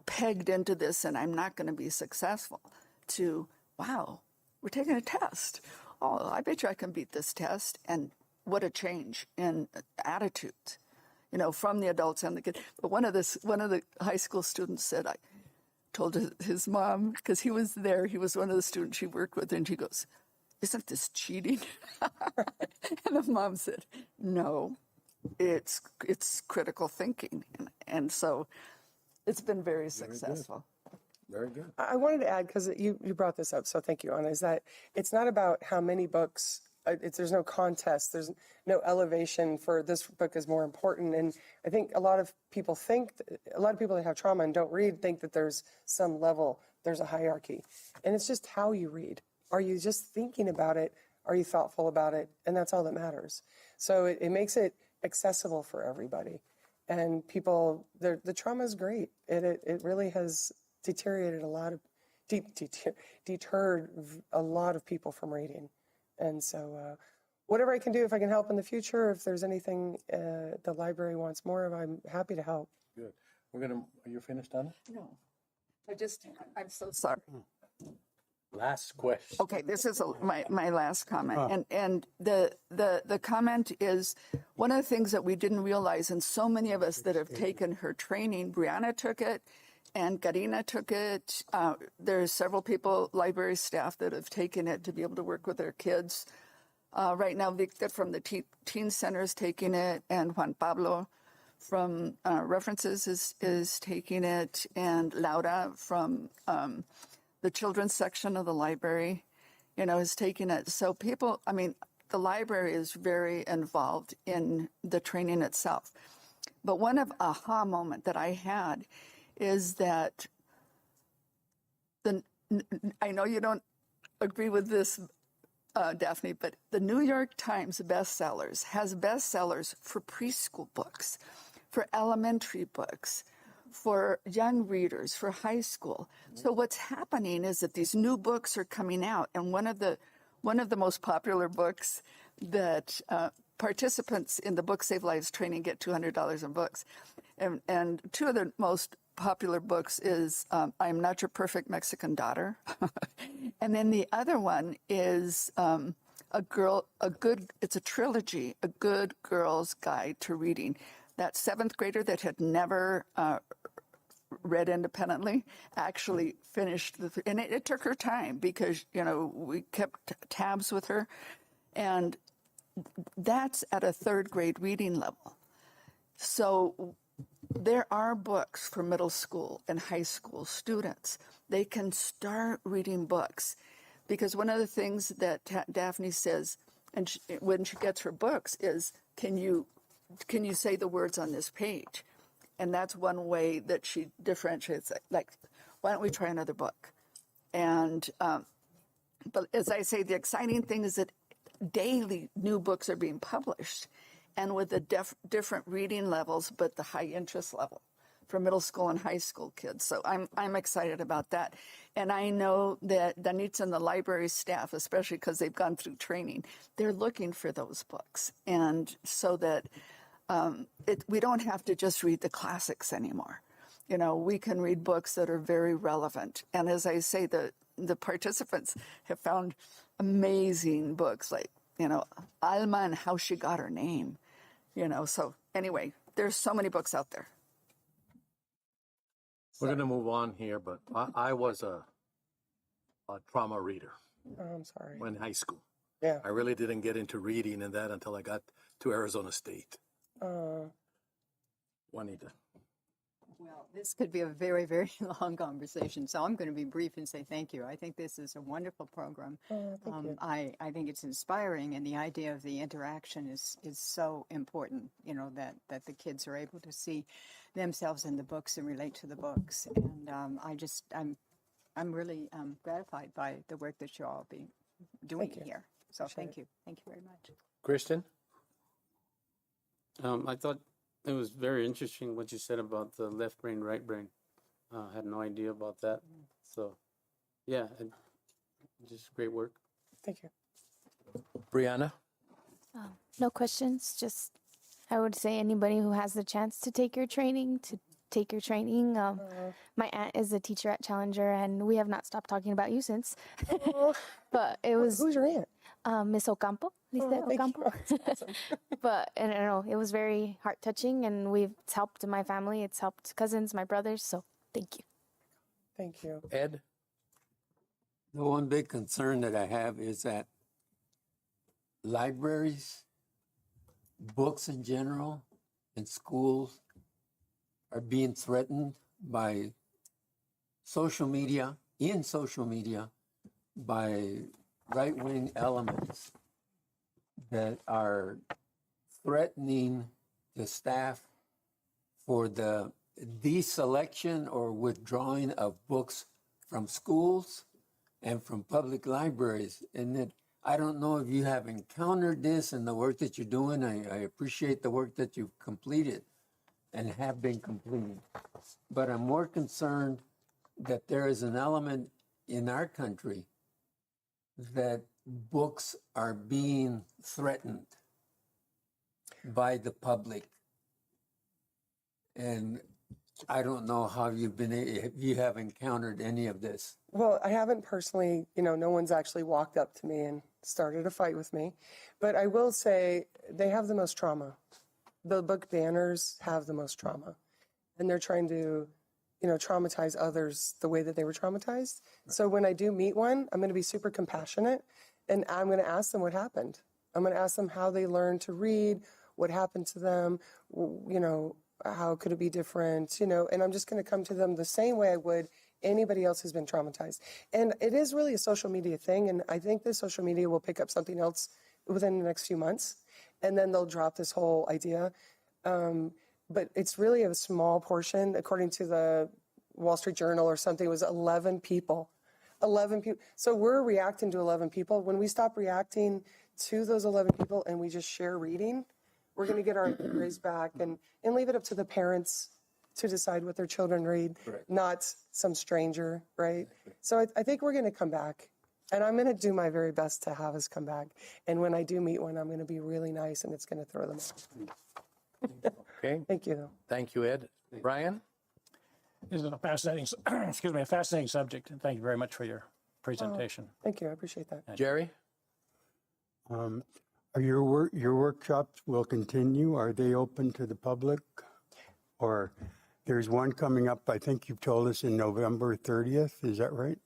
Speaker 9: pegged into this and I'm not going to be successful, to, wow, we're taking a test. Oh, I bet you I can beat this test. And what a change in attitude, from the adults and the kids. But one of the high school students said, I told his mom, because he was there, he was one of the students she worked with, and she goes, isn't this cheating? And the mom said, no, it's critical thinking. And so it's been very successful.
Speaker 3: Very good.
Speaker 13: I wanted to add, because you brought this up, so thank you, Anna, is that it's not about how many books, there's no contest, there's no elevation for this book is more important. And I think a lot of people that have trauma and don't read think that there's some level, there's a hierarchy. And it's just how you read. Are you just thinking about it? Are you thoughtful about it? And that's all that matters. So it makes it accessible for everybody. And people, the trauma is great. It really has deteriorated deterred a lot of people from reading. And so whatever I can do, if I can help in the future, if there's anything the library wants more of, I'm happy to help.
Speaker 3: Good. Are you finished, Anna?
Speaker 9: No, I'm so sorry.
Speaker 3: Last question.
Speaker 9: Okay, this is my last comment. And the comment is, one of the things that we didn't realize, and so many of us that have taken her training, Brianna took it, and Karina took it. There's several people, library staff, that have taken it to be able to work with their kids. Right now, Victor from the Teen Center is taking it, and Juan Pablo from References is taking it, and Laura from the children's section of the library, is taking it. So the library is very involved in the training itself. But one aha moment that I had is that I know you don't agree with this, Daphne, but the New York Times bestsellers has bestsellers for preschool books, for elementary books, for young readers, for high school. So what's happening is that these new books are coming out, and one of the most popular books that participants in the Book Save Lives training get $200 in books, and two of the most popular books is I'm Not Your Perfect Mexican Daughter. And then the other one is it's a trilogy, A Good Girl's Guide to Reading. That seventh grader that had never read independently actually finished and it took her time because, we kept tabs with her. And that's at a third grade reading level. So there are books for middle school and high school students. They can start reading books because one of the things that Daphne says, and when she gets her books, is can you say the words on this page? And that's one way that she differentiates it. Like, why don't we try another book? And but as I say, the exciting thing is that daily new books are being published, and with the different reading levels, but the high interest level for middle school and high school kids. So I'm excited about that. And I know that Danitza and the library staff, especially because they've gone through training, they're looking for those books. And so that we don't have to just read the classics anymore. We can read books that are very relevant. And as I say, the participants have found amazing books like, Alma and How She Got Her Name, So anyway, there's so many books out there.
Speaker 1: We're going to move on here, but I was a trauma reader
Speaker 13: Oh, I'm sorry.
Speaker 1: in high school.
Speaker 13: Yeah.
Speaker 1: I really didn't get into reading and that until I got to Arizona State. Juanita.
Speaker 5: Well, this could be a very, very long conversation, so I'm going to be brief and say thank you. I think this is a wonderful program.
Speaker 13: Thank you.
Speaker 5: I think it's inspiring, and the idea of the interaction is so important, that the kids are able to see themselves in the books and relate to the books. And I'm really gratified by the work that you're all doing here. So thank you. Thank you very much.
Speaker 1: Kristen?
Speaker 11: I thought it was very interesting what you said about the left brain, right brain. I had no idea about that. So, yeah, just great work.
Speaker 13: Thank you.
Speaker 1: Brianna?
Speaker 6: No questions. Just, I would say anybody who has the chance to take your training, My aunt is a teacher at Challenger, and we have not stopped talking about you since. But it was
Speaker 13: Who's your aunt?
Speaker 6: Miss Ocampo. Ocampo. But I don't know, it was very heart touching, and it's helped my family. It's helped cousins, my brothers. So thank you.
Speaker 13: Thank you.
Speaker 1: Ed?
Speaker 7: The one big concern that I have is that libraries, books in general, and schools are being threatened by social media, by right-wing elements that are threatening the staff for the deselection or withdrawing of books from schools and from public libraries. And that I don't know if you have encountered this in the work that you're doing. I appreciate the work that you've completed and have been completing. But I'm more concerned that there is an element in our country that books are being threatened by the public. And I don't know how if you have encountered any of this.
Speaker 13: Well, I haven't personally, no one's actually walked up to me and started a fight with me. But I will say they have the most trauma. The book banners have the most trauma. And they're trying to, traumatize others the way that they were traumatized. Right. So when I do meet one, I'm going to be super compassionate, and I'm going to ask them what happened. I'm going to ask them how they learned to read, what happened to them, how could it be different, and I'm just going to come to them the same way I would anybody else who's been traumatized. And it is really a social media thing, and I think the social media will pick up something else within the next few months, and then they'll drop this whole idea. But it's really a small portion. According to the Wall Street Journal or something, it was 11 people. 11 people. So we're reacting to 11 people. When we stop reacting to those 11 people and we just share reading, we're going to get our raise back and leave it up to the parents to decide what their children read, right. Not some stranger, right? So I think we're going to come back. And I'm going to do my very best to have us come back. And when I do meet one, I'm going to be really nice, and it's going to throw them off.
Speaker 1: Okay.
Speaker 13: Thank you.
Speaker 1: Thank you, Ed. Brian?
Speaker 8: This is a fascinating, excuse me, a fascinating subject. And thank you very much for your presentation.
Speaker 13: Thank you. I appreciate that.
Speaker 1: Jerry?
Speaker 12: Are your workshops will continue? Are they open to the public? Or there's one coming up, I think you've told us in November 30th, is that right?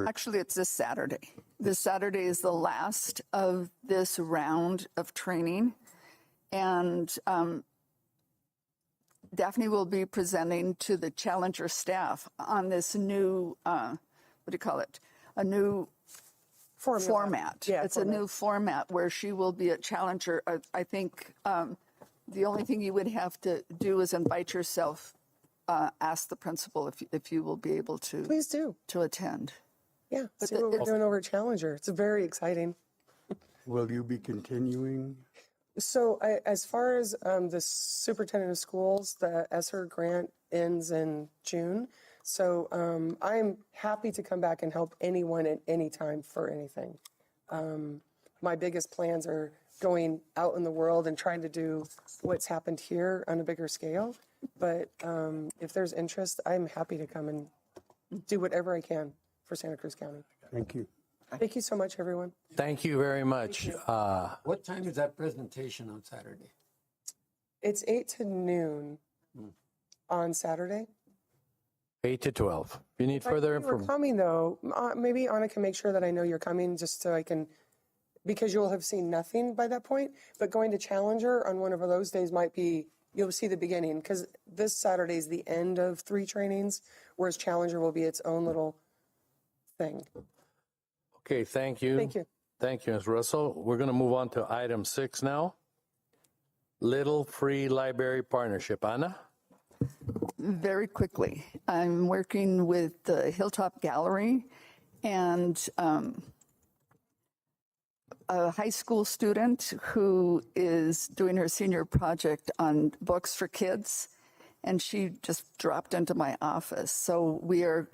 Speaker 9: Actually, it's this Saturday. This Saturday is the last of this round of training. And Daphne will be presenting to the Challenger staff on this new, what do you call it? A new format.
Speaker 13: Yeah,
Speaker 9: it's a new format where she will be a Challenger. I think the only thing you would have to do is invite yourself, ask the principal if you will be able to.
Speaker 13: Please do.
Speaker 9: To attend.
Speaker 13: Yeah, see what we're doing over at Challenger. It's very exciting.
Speaker 12: Will you be continuing?
Speaker 13: So as far as the superintendent of schools, the ESSER grant ends in June. So I'm happy to come back and help anyone at any time for anything. My biggest plans are going out in the world and trying to do what's happened here on a bigger scale. But if there's interest, I'm happy to come and do whatever I can for Santa Cruz County.
Speaker 12: Thank you.
Speaker 13: Thank you so much, everyone.
Speaker 1: Thank you very much.
Speaker 7: What time is that presentation on Saturday?
Speaker 13: It's 8 to noon on Saturday.
Speaker 1: 8 to 12. You need further
Speaker 13: If you're
Speaker 1: information?
Speaker 13: coming though, maybe Anna can make sure that I know you're coming just so I can, because you'll have seen nothing by that point. But going to Challenger on one of those days might be, you'll see the beginning, because this Saturday is the end of 3 trainings, whereas Challenger will be its own little thing.
Speaker 1: Okay, thank you.
Speaker 13: Thank you.
Speaker 1: Thank you, Ms. Russell. We're going to move on to item 6 now. Little Free Library Partnership. Anna?
Speaker 9: Very quickly, I'm working with the Hilltop Gallery and a high school student who is doing her senior project on books for kids, and she just dropped into my office. So we are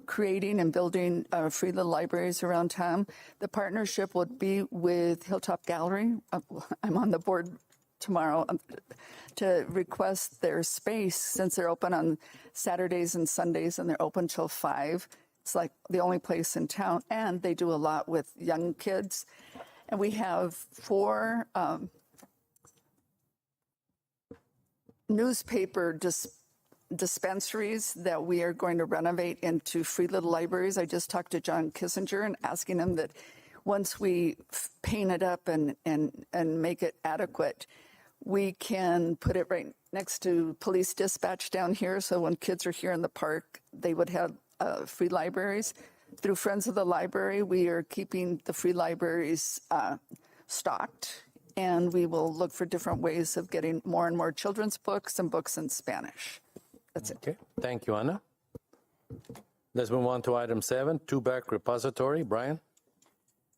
Speaker 9: creating and building free little libraries around town. The partnership would be with Hilltop Gallery. I'm on the board tomorrow to request their space, since they're open on Saturdays and Sundays and they're open till 5. It's like the only place in town, and they do a lot with young kids. And we have 4 newspaper dispensaries that we are going to renovate into free little libraries. I just talked to John Kissinger and asking him that once we paint it up and make it adequate, we can put it right next to police dispatch down here. So when kids are here in the park, they would have free libraries. Through Friends of the Library, we are keeping the free libraries stocked, and we will look for different ways of getting more and more children's books and books in Spanish. That's it.
Speaker 1: Okay, thank you, Anna. Let's move on to item 7, two-back repository. Brian?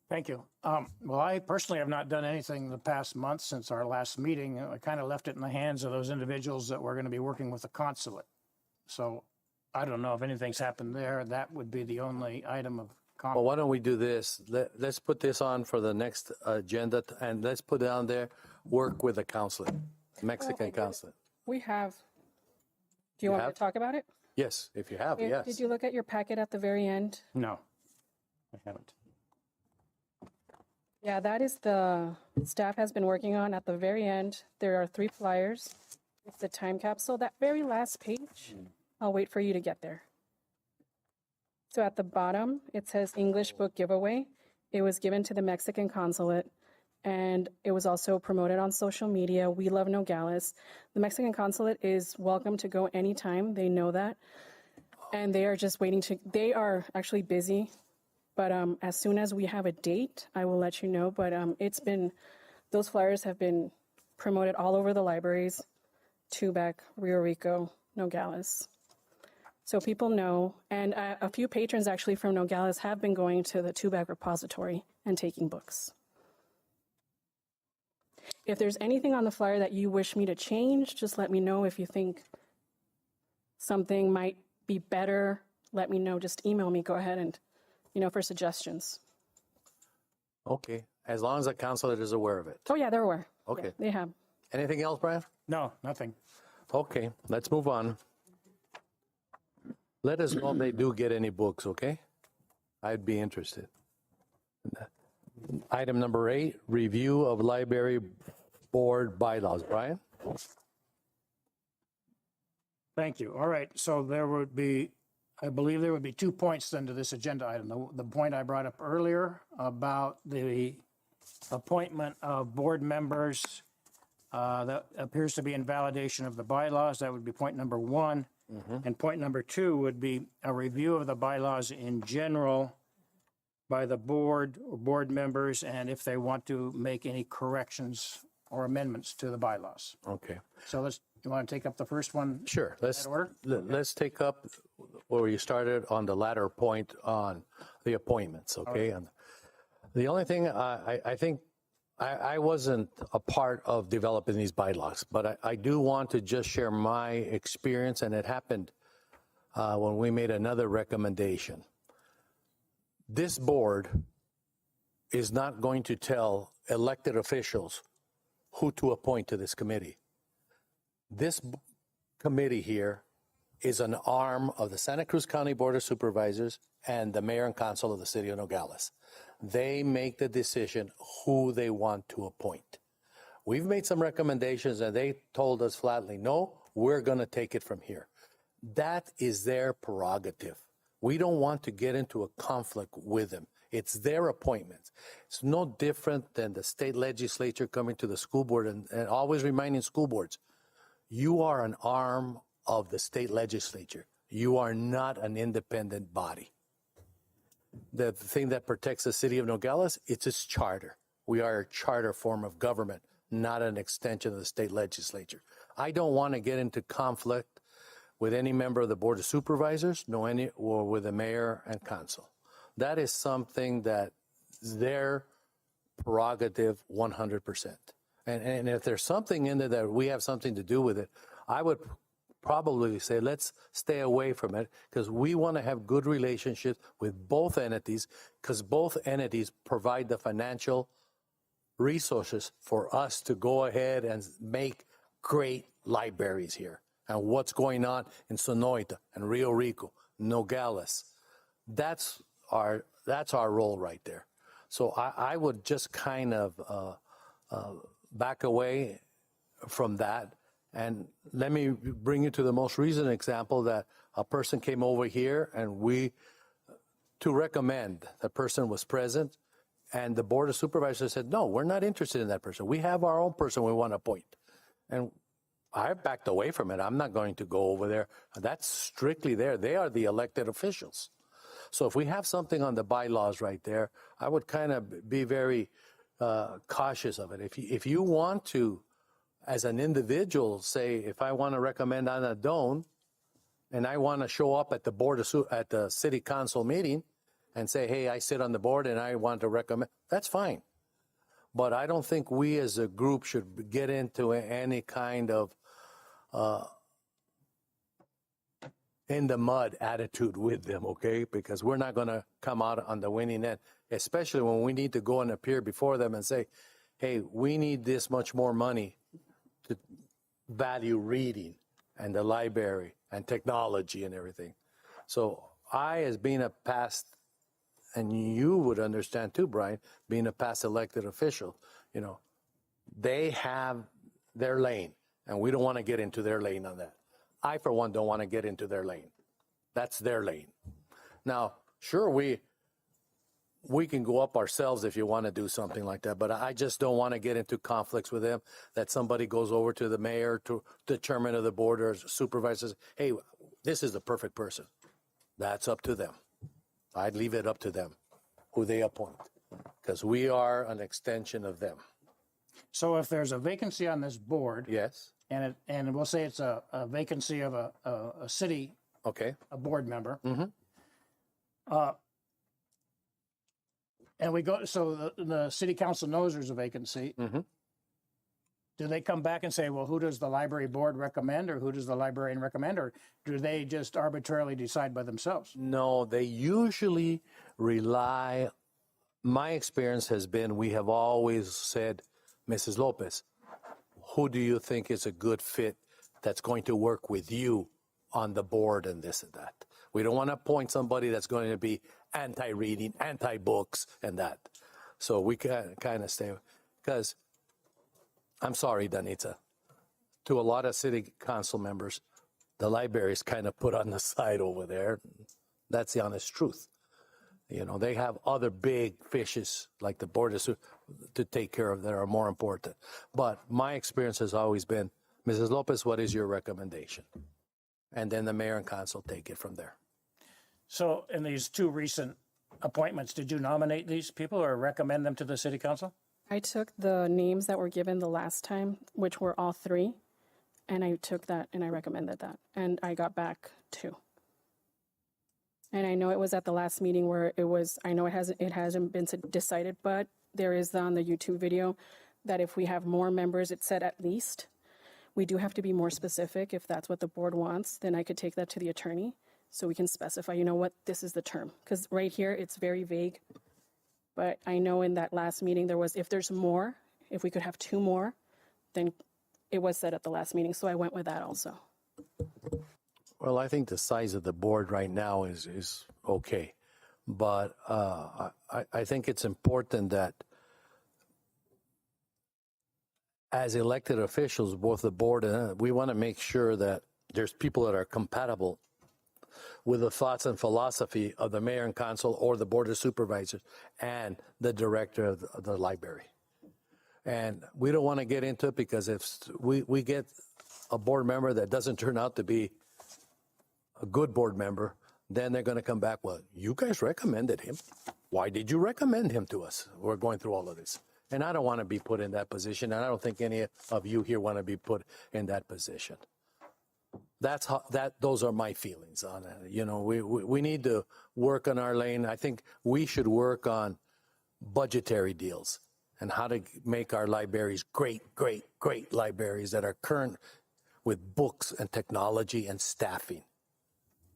Speaker 8: Thank you. Well, I personally have not done anything the past month since our last meeting. I kind of left it in the hands of those individuals that were going to be working with the consulate. So I don't know if anything's happened there. That would be the only item of comment.
Speaker 1: Well, why don't we do this? Let's put this on for the next agenda, and let's put down there, work with the consulate, Mexican consulate.
Speaker 2: We have. Do you want me
Speaker 1: have?
Speaker 2: to talk about it?
Speaker 1: Yes, if you have, yes.
Speaker 2: Did you look at your packet at the very end?
Speaker 8: No, I haven't.
Speaker 2: Yeah, that is the staff has been working on at the very end. There are 3 flyers. It's the time capsule. That very last page, I'll wait for you to get there. So at the bottom, it says English book giveaway. It was given to the Mexican consulate, and it was also promoted on social media. We love Nogales. The Mexican consulate is welcome to go anytime. They know that. And they are just waiting to, they are actually busy. But as soon as we have a date, I will let you know. But it's been, those flyers have been promoted all over the libraries, Tubac, Rio Rico, Nogales. So people know, and a few patrons actually from Nogales have been going to the Tubac repository and taking books. If there's anything on the flyer that you wish me to change, just let me know. If you think something might be better, let me know. Just email me. Go ahead and, for suggestions.
Speaker 1: Okay, as long as the consulate is aware of it.
Speaker 2: Oh, yeah, they're aware.
Speaker 1: Okay.
Speaker 2: Yeah, they have.
Speaker 1: Anything else, Brian?
Speaker 8: No, nothing.
Speaker 1: Okay, let's move on. Let us know if they do get any books, okay? I'd be interested. Item number 8, review of library board bylaws. Brian?
Speaker 8: Thank you. All right, so there would be, I believe there would be 2 points then to this agenda item. The point I brought up earlier about the appointment of board members that appears to be in validation of the bylaws, that would be point number 1. And point number 2 would be a review of the bylaws in general by the board or board members, and if they want to make any corrections or amendments to the bylaws.
Speaker 1: Okay.
Speaker 8: So you want to take up the first one?
Speaker 1: Sure. Let's
Speaker 8: order?
Speaker 1: let's take up where you started on the latter point on the appointments. Okay. And the only thing I think I wasn't a part of developing these bylaws, but I do want to just share my experience, and it happened when we made another recommendation. This board is not going to tell elected officials who to appoint to this committee. This committee here is an arm of the Santa Cruz County Board of Supervisors and the mayor and council of the city of Nogales. They make the decision who they want to appoint. We've made some recommendations and they told us flatly, no, we're going to take it from here. That is their prerogative. We don't want to get into a conflict with them. It's their appointments. It's no different than the state legislature coming to the school board and always reminding school boards, you are an arm of the state legislature. You are not an independent body. The thing that protects the city of Nogales, it's its charter. We are a charter form of government, not an extension of the state legislature. I don't want to get into conflict with any member of the Board of Supervisors, or with the mayor and council. That is something that is their prerogative 100%. And if there's something in there that we have something to do with it, I would probably say let's stay away from it because we want to have good relationships with both entities because both entities provide the financial resources for us to go ahead and make great libraries here. And what's going on in Sonoita and Rio Rico, Nogales, that's our role right there. So I would just kind of back away from that. And let me bring you to the most recent example that a person came over here and to recommend, the person was present and the Board of Supervisors said, no, we're not interested in that person. We have our own person we want to appoint. And I backed away from it. I'm not going to go over there. That's strictly there. They are the elected officials. So if we have something on the bylaws right there, I would kind of be very cautious of it. If you want to, as an individual, say, if I want to recommend Ana Doan and I want to show up at at the city council meeting and say, hey, I sit on the board and I want to recommend, that's fine. But I don't think we as a group should get into any kind of in the mud attitude with them, okay? Because we're not going to come out on the winning end, especially when we need to go and appear before them and say, hey, we need this much more money to value reading and the library and technology and everything. So I, as being a past, and you would understand too, Brian, being a past elected official, they have their lane and we don't want to get into their lane on that. I, for one, don't want to get into their lane. That's their lane. Now, sure, we can go up ourselves if you want to do something like that, but I just don't want to get into conflicts with them, that somebody goes over to the mayor, to the chairman of the board or supervisors, hey, this is the perfect person. That's up to them. I'd leave it up to them, who they appoint, because we are an extension of them.
Speaker 8: So if there's a vacancy on this board,
Speaker 1: Yes?
Speaker 8: and we'll say it's a vacancy of a city,
Speaker 1: Okay.
Speaker 8: a board member.
Speaker 1: Mm-hmm.
Speaker 8: And we go, so the city council knows there's a vacancy.
Speaker 1: Mm-hmm.
Speaker 8: Do they come back and say, well, who does the library board recommend, or who does the librarian recommend, or do they just arbitrarily decide by themselves?
Speaker 1: No, they usually rely, my experience has been, we have always said, Mrs. Lopez, who do you think is a good fit that's going to work with you on the board and this and that? We don't want to appoint somebody that's going to be anti-reading, anti-books, and that. So we can kind of stay, because I'm sorry, Danita, to a lot of city council members, the library is kind of put on the side over there. That's the honest truth. You know, they have other big fishes like the board to take care of that are more important. But my experience has always been, Mrs. Lopez, what is your recommendation? And then the mayor and council take it from there.
Speaker 8: So in these two recent appointments, did you nominate these people or recommend them to the city council?
Speaker 2: I took the names that were given the last time, which were all three, and I took that and I recommended that. And I got back two. And I know it was at the last meeting where it was, I know it hasn't been decided, but there is on the YouTube video that if we have more members, it said at least. We do have to be more specific. If that's what the board wants, then I could take that to the attorney so we can specify, you know what, this is the term. Because right here, it's very vague. But I know in that last meeting, there was, if there's more, if we could have two more, then it was said at the last meeting. So I went with that also.
Speaker 1: Well, I think the size of the board right now is okay. But I think it's important that as elected officials, both the board and we want to make sure that there's people that are compatible with the thoughts and philosophy of the mayor and council or the board of supervisors and the director of the library. And we don't want to get into it because if we get a board member that doesn't turn out to be a good board member, then they're going to come back, well, you guys recommended him. Why did you recommend him to us? We're going through all of this. And I don't want to be put in that position. And I don't think any of you here want to be put in that position. Those are my feelings on it. You know, we need to work on our lane. I think we should work on budgetary deals and how to make our libraries great libraries that are current with books and technology and staffing.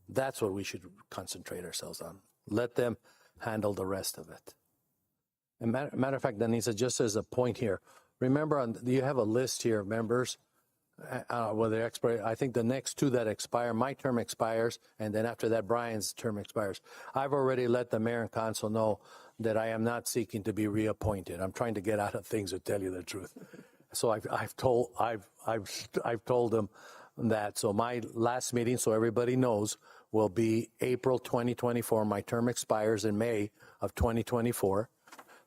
Speaker 1: That's what we should concentrate ourselves on. Let them handle the rest of it. And matter of fact, Denisa, just as a point here, remember, you have a list here of members. Whether expire, I think the next two that expire, my term expires, and then after that, Brian's term expires. I've already let the mayor and council know that I am not seeking to be reappointed. I'm trying to get out of things, to tell you the truth. So I've told them that. So my last meeting, so everybody knows, will be April 2024. My term expires in May of 2024.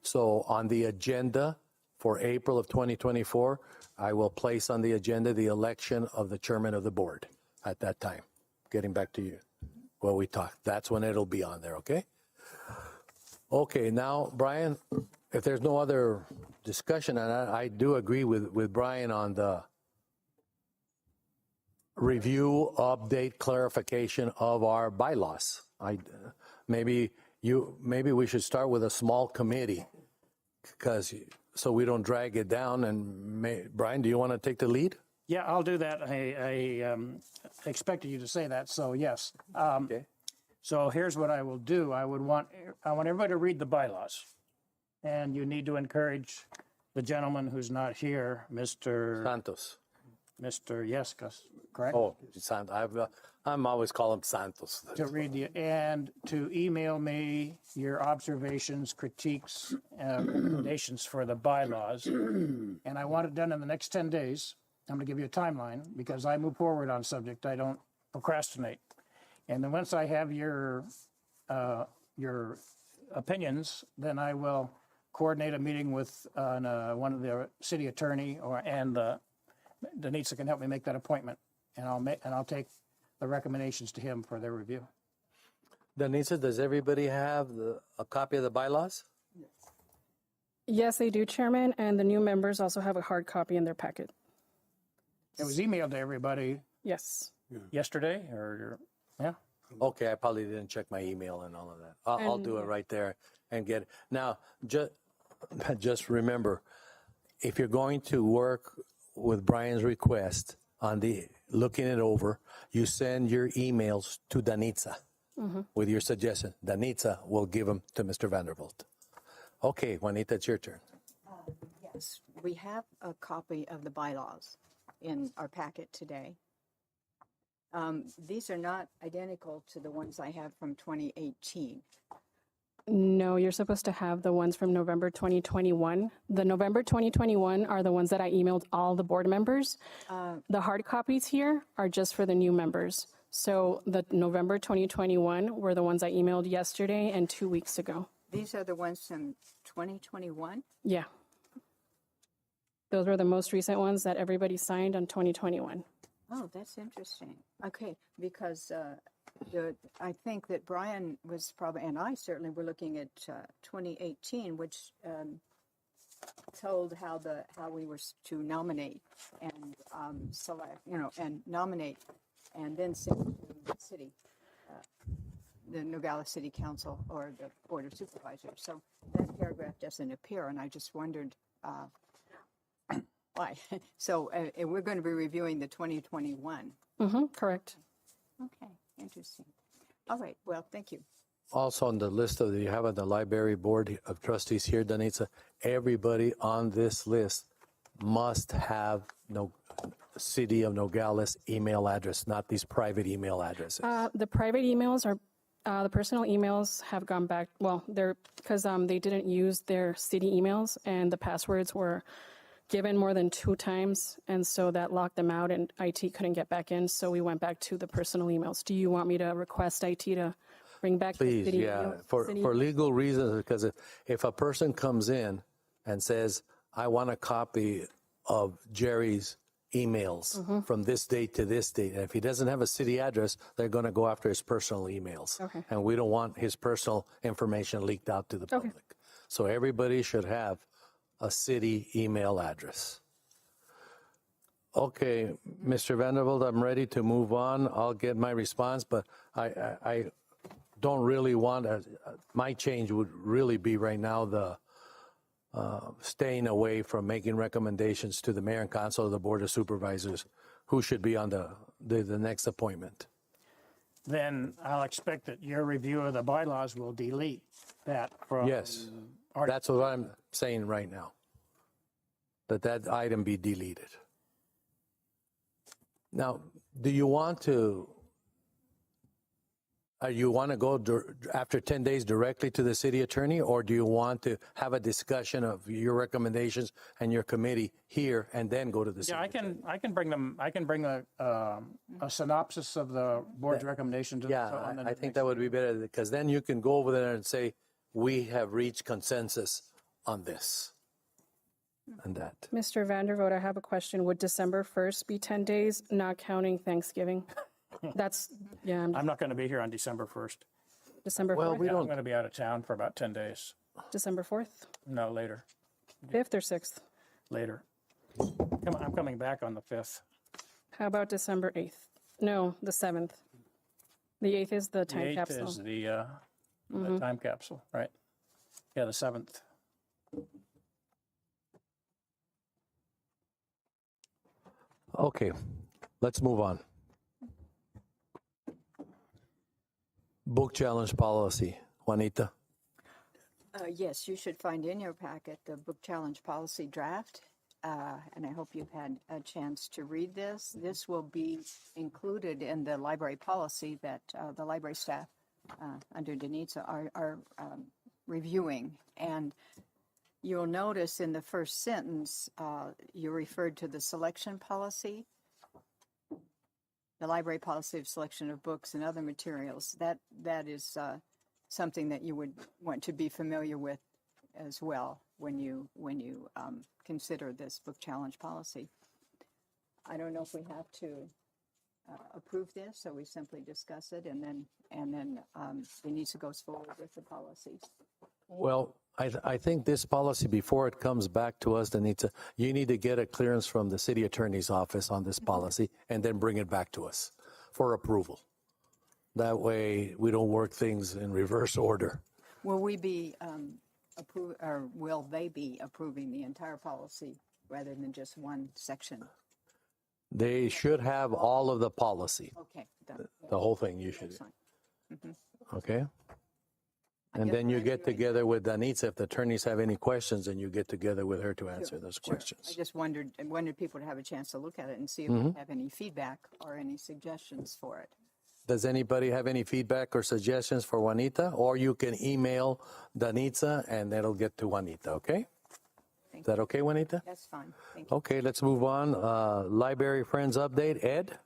Speaker 1: So on the agenda for April of 2024, I will place on the agenda the election of the chairman of the board at that time. Getting back to you, what we talked. That's when it'll be on there, okay? Okay, now, Brian, if there's no other discussion, and I do agree with Brian on the review, update, clarification of our bylaws. Maybe we should start with a small committee, because so we don't drag it down. And Brian, do you want to take the lead?
Speaker 8: Yeah, I'll do that. I expected you to say that, so yes.
Speaker 1: Okay.
Speaker 8: So here's what I will do. I want everybody to read the bylaws. And you need to encourage the gentleman who's not here, Mr. Yescas, correct?
Speaker 1: Oh, Santos. I'm always calling him Santos.
Speaker 8: To read and to email me your observations, critiques, recommendations for the bylaws. And I want it done in the next 10 days. I'm going to give you a timeline because I move forward on subject. I don't procrastinate. And then once I have your opinions, then I will coordinate a meeting with one of the city attorney and Denitza can help me make that appointment. And I'll take the recommendations to him for their review.
Speaker 1: Denisa, does everybody have a copy of the bylaws?
Speaker 2: Yes, they do, Chairman, and the new members also have a hard copy in their packet.
Speaker 8: It was emailed to everybody
Speaker 2: Yes.
Speaker 8: yesterday, or yeah.
Speaker 1: Okay, I probably didn't check my email and all of that. I'll do it right there and get it. Now, just remember, if you're going to work with Brian's request on looking it over, you send your emails to Danitza with your suggestion. Danitza will give them to Mr. Vanderbilt. Okay, Juanita, it's your turn.
Speaker 5: Yes, we have a copy of the bylaws in our packet today. These are not identical to the ones I have from 2018.
Speaker 2: No, you're supposed to have the ones from November 2021. The November 2021 are the ones that I emailed all the board members. The hard copies here are just for the new members. So the November 2021 were the ones I emailed yesterday and 2 weeks ago.
Speaker 5: These are the ones from 2021?
Speaker 2: Yeah. Those were the most recent ones that everybody signed on 2021.
Speaker 5: Oh, that's interesting. Okay, because I think that Brian was probably, and I certainly were looking at 2018, which told how we were to nominate and select, and nominate, and then send to the city, the Nogales City Council or the Board of Supervisors. So that paragraph doesn't appear, and I just wondered why. So we're going to be reviewing the 2021.
Speaker 2: Correct.
Speaker 5: Okay, interesting. All right, well, thank you.
Speaker 1: Also on the list of you have on the library board of trustees here, Danitza, everybody on this list must have City of Nogales email address, not these private email addresses.
Speaker 2: The private emails are, the personal emails have gone back, well, they're, because they didn't use their city emails and the passwords were given more than 2 times, and so that locked them out and IT couldn't get back in, so we went back to the personal emails. Do you want me to request IT to bring back the
Speaker 1: Please,
Speaker 2: city
Speaker 1: yeah,
Speaker 2: email-
Speaker 1: for
Speaker 2: city-
Speaker 1: legal reasons, because if a person comes in and says, I want a copy of Jerry's emails from this date to this date, and if he doesn't have a city address, they're going to go after his personal emails.
Speaker 2: Okay.
Speaker 1: And we don't want his personal information leaked out to the public. So everybody should have a city email address. Okay, Mr. Vanderbilt, I'm ready to move on. I'll get my response, but I don't really want my change would really be right now the staying away from making recommendations to the mayor and council of the board of supervisors who should be on the next appointment.
Speaker 8: Then I'll expect that your review of the bylaws will delete that from.
Speaker 1: Yes, that's what I'm saying right now, that item be deleted. Now, do you want to go after 10 days directly to the city attorney, or do you want to have a discussion of your recommendations and your committee here and then go to the city?
Speaker 8: Yeah, I can bring them. I can bring a synopsis of the board's recommendations.
Speaker 1: Yeah, I think that would be better, because then you can go over there and say, we have reached consensus on this and that.
Speaker 2: Mr. Vandervoort, I have a question. Would December 1st be 10 days, not counting Thanksgiving? That's, yeah,
Speaker 8: I'm not going to be here on December 1st.
Speaker 2: December 4th?
Speaker 1: Well, we
Speaker 8: I'm
Speaker 1: don't,
Speaker 8: going to be out of town for about 10 days.
Speaker 2: December 4th?
Speaker 8: No, later.
Speaker 2: 5th or 6th?
Speaker 8: Later. I'm coming back on the 5th.
Speaker 2: How about December 8th? No, the 7th. The 8th is the
Speaker 8: The
Speaker 2: time
Speaker 8: 8th
Speaker 2: capsule.
Speaker 8: is the time capsule, right? Yeah, the 7th.
Speaker 1: okay, let's move on. Book challenge policy, Juanita.
Speaker 5: Yes, you should find in your packet the book challenge policy draft, and I hope you've had a chance to read this. This will be included in the library policy that the library staff under Denitza are reviewing. And you'll notice in the first sentence, you referred to the selection policy, the library policy of selection of books and other materials. That is something that you would want to be familiar with as well when you consider this book challenge policy. I don't know if we have to approve this, or we simply discuss it, and then Denise goes forward with the policy.
Speaker 1: Well, I think this policy, before it comes back to us, Danita, you need to get a clearance from the city attorney's office on this policy and then bring it back to us for approval. That way we don't work things in reverse order.
Speaker 5: Will we be or will they be approving the entire policy rather than just one section?
Speaker 1: They should have all of the policy,
Speaker 5: Okay, done.
Speaker 1: the whole thing you should.
Speaker 5: That's fine.
Speaker 1: Okay? And then you get together with Danitza. If the attorneys have any questions, then you get together with her to answer those
Speaker 5: Sure. I
Speaker 1: questions.
Speaker 5: just wanted people to have a chance to look at it and see if they have any feedback or any suggestions for it.
Speaker 1: Does anybody have any feedback or suggestions for Juanita? Or you can email Danitza and that'll get to Juanita, okay? Is that okay, Juanita?
Speaker 5: That's fine. Thank you.
Speaker 1: Okay, let's move on. Library Friends update. Ed?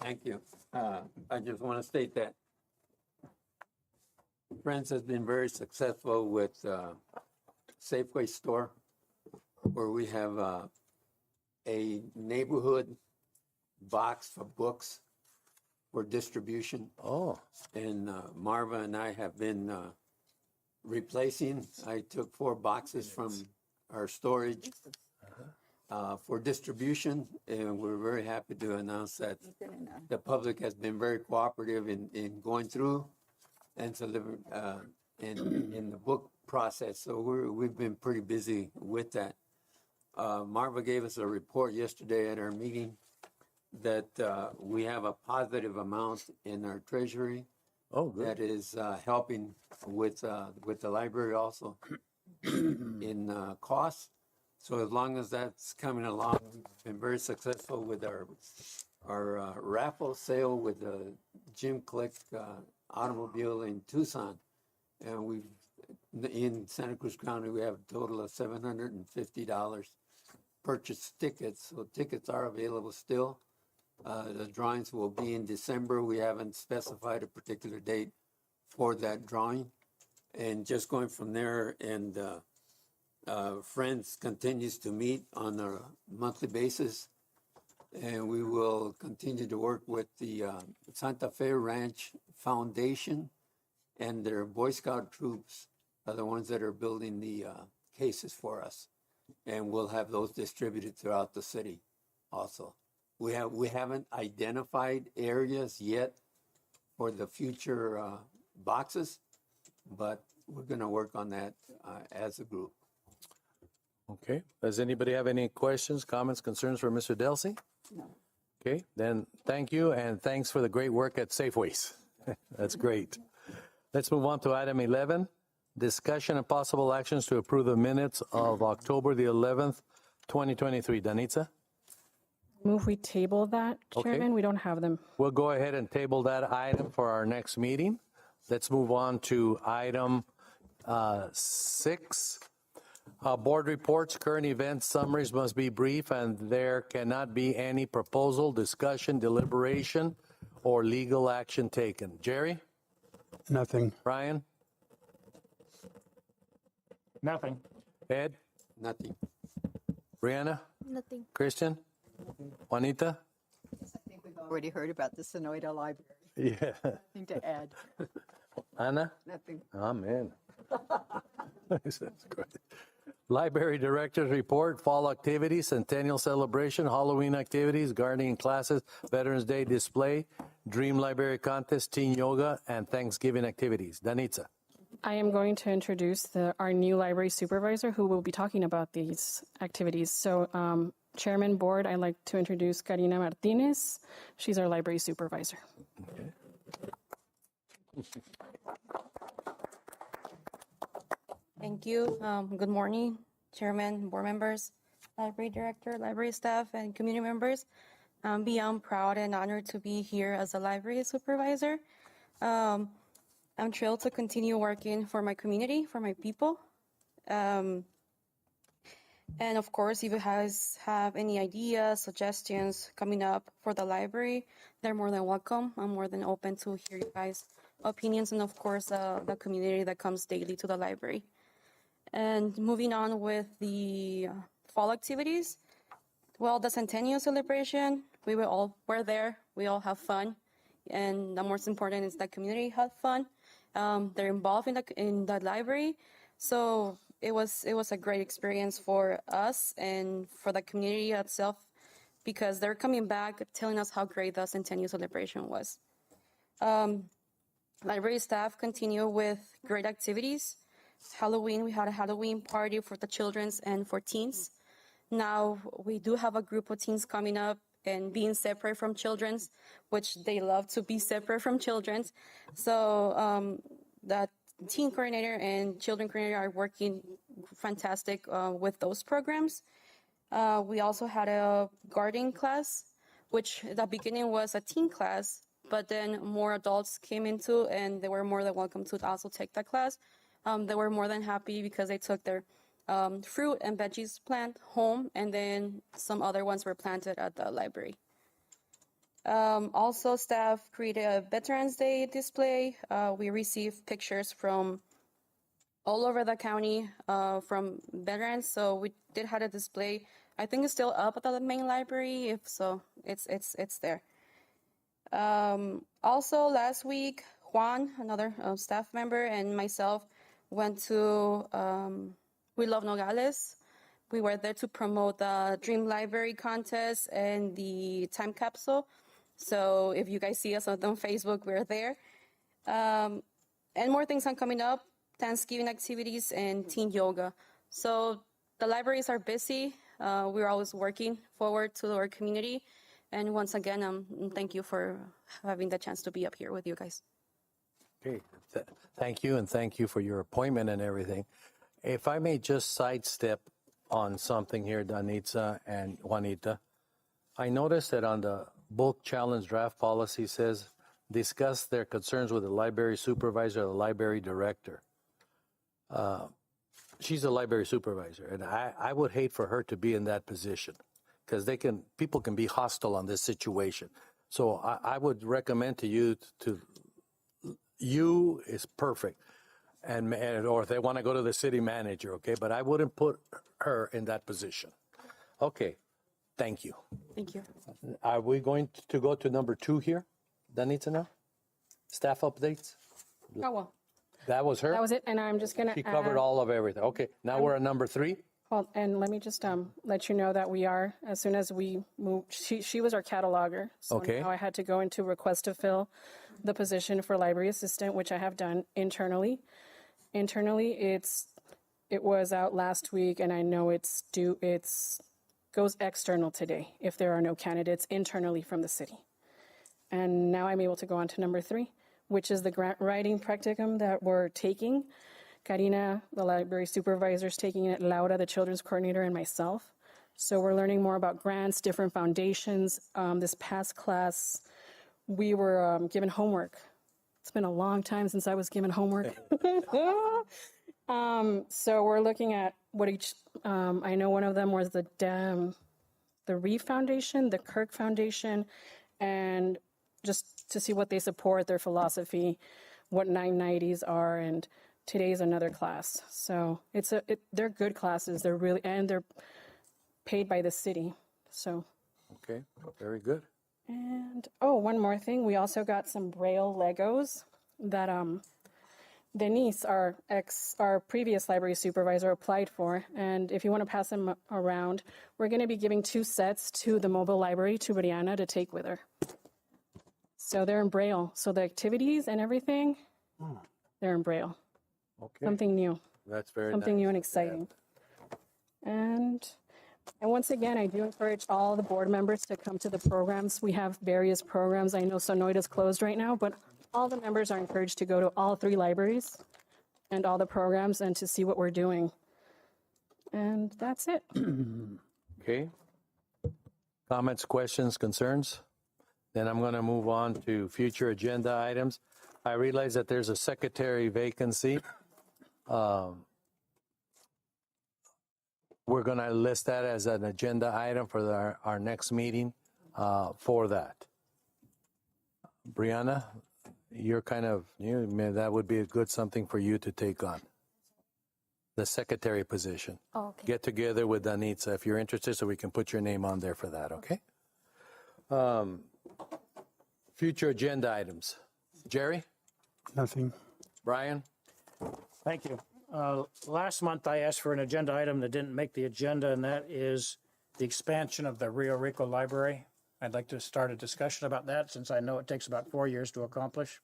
Speaker 7: Thank you. I just want to state that Friends has been very successful with Safeway store, where we have a neighborhood box for books for distribution.
Speaker 1: Oh,
Speaker 7: And Marva and I have been replacing. I took 4 boxes from our storage for distribution, and we're very happy to announce that the public has been very cooperative in going through and deliver in the book process. So we've been pretty busy with that. Marva gave us a report yesterday at our meeting that we have a positive amount in our treasury.
Speaker 1: oh, good.
Speaker 7: That is helping with the library also in costs. So as long as that's coming along, we've been very successful with our raffle sale with the Jim Click automobile in Tucson. And we've, in Santa Cruz County, we have a total of $750 purchased tickets. So tickets are available still. The drawings will be in December. We haven't specified a particular date for that drawing. And just going from there, and Friends continues to meet on a monthly basis. And we will continue to work with the Santa Fe Ranch Foundation, and their Boy Scout troops are the ones that are building the cases for us. And we'll have those distributed throughout the city also. We haven't identified areas yet for the future boxes, but we're going to work on that as a group.
Speaker 1: Okay. Does anybody have any questions, comments, concerns for Mr. Delsey?
Speaker 5: No.
Speaker 1: Okay, then thank you, and thanks for the great work at Safeways. That's great. Let's move on to item 11, discussion and possible actions to approve the minutes of October the 11th, 2023. Danitza?
Speaker 2: Move we table that,
Speaker 1: Okay.
Speaker 2: Chairman. We don't have them.
Speaker 1: We'll go ahead and table that item for our next meeting. Let's move on to item 6. Board reports, current event summaries must be brief, and there cannot be any proposal, discussion, deliberation, or legal action taken. Jerry?
Speaker 12: Nothing.
Speaker 1: Brian?
Speaker 8: Nothing.
Speaker 1: Ed?
Speaker 7: Nothing.
Speaker 1: Brianna?
Speaker 6: Nothing.
Speaker 1: Christian? Juanita?
Speaker 5: I think we've already heard about the Sonoita Library.
Speaker 1: Yeah.
Speaker 5: Nothing to add.
Speaker 1: Anna?
Speaker 5: Nothing.
Speaker 1: Amen. That's great. Library Director's Report, Fall Activities, Centennial Celebration, Halloween Activities, Gardening Classes, Veterans Day Display, Dream Library Contest, Teen Yoga, and Thanksgiving Activities. Danitza.
Speaker 2: I am going to introduce our new library supervisor who will be talking about these activities. So, Chairman, Board, I'd like to introduce Karina Martinez. She's our library supervisor.
Speaker 1: Okay.
Speaker 14: Thank you. Good morning, Chairman, board members, library director, library staff, and community members. I'm beyond proud and honored to be here as a library supervisor. I'm thrilled to continue working for my community, for my people. And of course, if you guys have any ideas, suggestions coming up for the library, they're more than welcome. I'm more than open to hear you guys' opinions, and of course, the community that comes daily to the library. And moving on with the fall activities, well, the Centennial celebration, we're there, we all have fun, and the most important is the community had fun. They're involved in the library, so it was a great experience for us and for the community itself, because they're coming back telling us how great the Centennial celebration was. Library staff continue with great activities. Halloween, we had a Halloween party for the children and for teens. Now we do have a group of teens coming up and being separate from children's, which they love to be separate from children's. So that teen coordinator and children coordinator are working fantastic with those programs. We also had a gardening class, which at the beginning was a teen class, but then more adults came into, and they were more than welcome to also take that class. They were more than happy because they took their fruit and veggies plant home, and then some other ones were planted at the library. Also, staff created a Veterans Day display. We received pictures from all over the county from veterans, so we did have a display. I think it's still up at the main library. If so, it's there. Also, last week, Juan, another staff member, and myself went to We Love Nogales. We were there to promote the Dream Library contest and the time capsule. So if you guys see us on Facebook, we're there. And more things are coming up, Thanksgiving activities and teen yoga. So the libraries are busy. We're always working forward to our community. And once again, thank you for having the chance to be up here with you guys.
Speaker 1: Okay, thank you, and thank you for your appointment and everything. If I may just sidestep on something here, Danitza and Juanita, I noticed that on the bulk challenge draft policy says, discuss their concerns with the library supervisor or the library director. She's a library supervisor, and I would hate for her to be in that position because people can be hostile on this situation. So I would recommend to you you is perfect, or if they want to go to the city manager, okay, but I wouldn't put her in that position. Okay, thank you.
Speaker 14: Thank you.
Speaker 1: Are we going to go to number 2 here? Danitza now? Staff updates?
Speaker 2: Oh, well,
Speaker 1: That was her?
Speaker 2: that was it. And I'm just going to
Speaker 1: She covered all of everything. Okay, now we're at number 3.
Speaker 2: Well, and let me just let you know that we are, as soon as we moved, she was our cataloger. So
Speaker 1: Okay.
Speaker 2: now I had to go into request to fill the position for library assistant, which I have done internally. Internally, it was out last week, and I know it's goes external today if there are no candidates internally from the city. And now I'm able to go on to number 3, which is the grant writing practicum that we're taking. Karina, the library supervisor, is taking it, Laura, the children's coordinator, and myself. So we're learning more about grants, different foundations. This past class, we were given homework. It's been a long time since I was given homework. So we're looking at what each, I know one of them was the Reeve Foundation, the Kirk Foundation, and just to see what they support, their philosophy, what 990s are, and today's another class. So they're good classes. They're paid by the city. So.
Speaker 1: Okay, very good.
Speaker 2: And, one more thing. We also got some Braille Legos that Denise, our previous library supervisor, applied for. And if you want to pass them around, we're going to be giving 2 sets to the mobile library to Brianna to take with her. So they're in Braille. So the activities and everything, they're in Braille.
Speaker 1: Okay.
Speaker 2: Something new.
Speaker 1: That's very
Speaker 2: Something
Speaker 1: nice.
Speaker 2: new and exciting. And once again, I do encourage all the board members to come to the programs. We have various programs. I know Sonoida's closed right now, but all the members are encouraged to go to all 3 libraries and all the programs and to see what we're doing. And that's it.
Speaker 1: Okay. Comments, questions, concerns? Then I'm going to move on to future agenda items. I realize that there's a secretary vacancy. We're going to list that as an agenda item for our next meeting for that. Brianna, you're kind of new. That would be a good something for you to take on. The secretary position.
Speaker 6: Oh, okay.
Speaker 1: Get together with Danitza if you're interested so we can put your name on there for that, okay? Future agenda items. Jerry?
Speaker 12: Nothing.
Speaker 1: Brian?
Speaker 8: Thank you. Last month, I asked for an agenda item that didn't make the agenda, and that is the expansion of the Rio Rico Library. I'd like to start a discussion about that since I know it takes about 4 years to accomplish.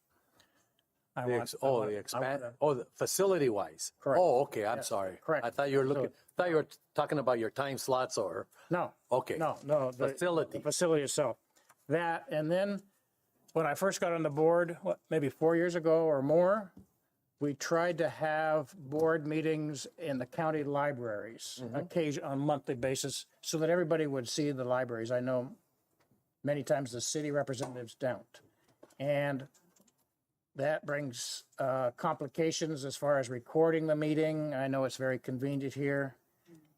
Speaker 8: I
Speaker 1: The
Speaker 8: want.
Speaker 1: ex-
Speaker 8: I
Speaker 1: oh,
Speaker 8: want-
Speaker 1: the
Speaker 8: I
Speaker 1: expand,
Speaker 8: want
Speaker 1: oh, the facility wise.
Speaker 8: Correct.
Speaker 1: Oh, okay, I'm
Speaker 8: Yes,
Speaker 1: sorry.
Speaker 8: correct.
Speaker 1: I thought you were looking,
Speaker 8: So-
Speaker 1: thought you were talking about your time slots or,
Speaker 8: No.
Speaker 1: okay.
Speaker 8: No.
Speaker 1: Facility.
Speaker 8: The facility itself. That, and then when I first got on the board, maybe 4 years ago or more, we tried to have board meetings in the county libraries, on a monthly basis, so that everybody would see the libraries. I know many times the city representatives don't. And that brings complications as far as recording the meeting. I know it's very convenient here.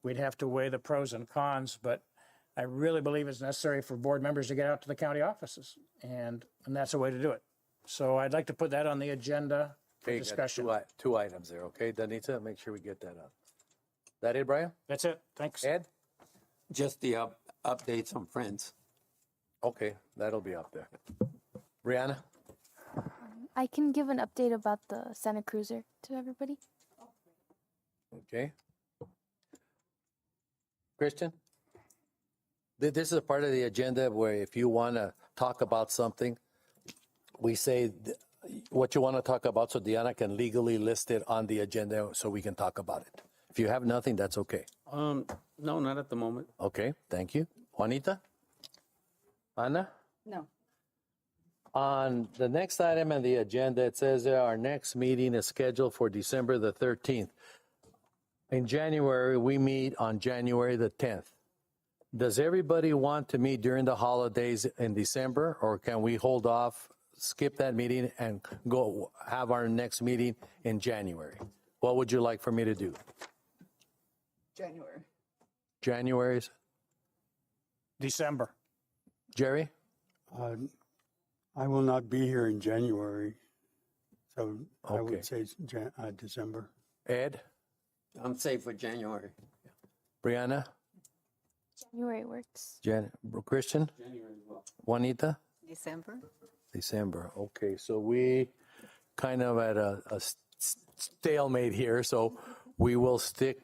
Speaker 8: We'd have to weigh the pros and cons, but I really believe it's necessary for board members to get out to the county offices, and that's a way to do it. So I'd like to put that on the agenda for
Speaker 1: Okay, got
Speaker 8: discussion.
Speaker 1: two items there, okay? Danita, make sure we get that up. That it, Brian?
Speaker 8: That's it. Thanks.
Speaker 1: Ed?
Speaker 7: Just the updates on Friends.
Speaker 1: Okay, that'll be up there. Brianna?
Speaker 6: I can give an update about the Santa Cruiser to everybody.
Speaker 1: Okay. Christian? This is a part of the agenda where if you want to talk about something, we say what you want to talk about so Deanna can legally list it on the agenda so we can talk about it. If you have nothing, that's okay.
Speaker 11: No, not at the moment.
Speaker 1: Okay, thank you. Juanita? Ana?
Speaker 5: No.
Speaker 1: On the next item on the agenda, it says that our next meeting is scheduled for December the 13th. In January, we meet on January the 10th. Does everybody want to meet during the holidays in December, or can we hold off, skip that meeting, and go have our next meeting in January? What would you like for me to do?
Speaker 5: January.
Speaker 1: January's?
Speaker 8: December.
Speaker 1: Jerry?
Speaker 12: I will not be here in January, so I
Speaker 1: Okay.
Speaker 12: would say December.
Speaker 1: Ed?
Speaker 7: I'm safe with January.
Speaker 1: Brianna?
Speaker 6: January works.
Speaker 1: Christian? Juanita?
Speaker 5: December?
Speaker 1: December. Okay, so we kind of at a stalemate here, so we will stick.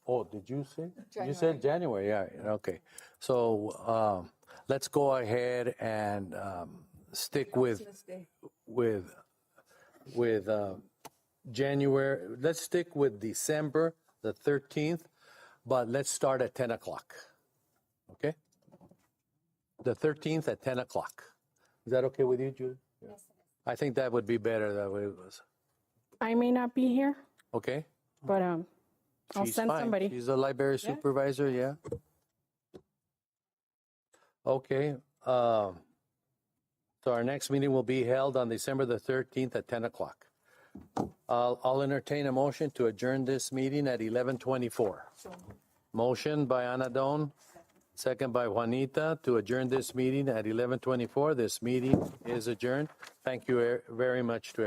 Speaker 1: Oh, did you say? You said January, yeah, okay. So let's go ahead and stick with January. Let's stick with December the 13th, but let's start at 10 o'clock. Okay? The 13th at 10 o'clock. Is that okay with you, Judy? Yes. I think that would be better that way it was.
Speaker 2: I may not be here,
Speaker 1: Okay?
Speaker 2: but I'll
Speaker 1: She's
Speaker 2: send
Speaker 1: fine.
Speaker 2: somebody.
Speaker 1: She's the library supervisor, yeah? Okay. So our next meeting will be held on December the 13th at 10 o'clock. I'll entertain a motion to adjourn this meeting at 11:24. Motion by Anadon, second by Juanita to adjourn this meeting at 11:24. This meeting is adjourned. Thank you very much to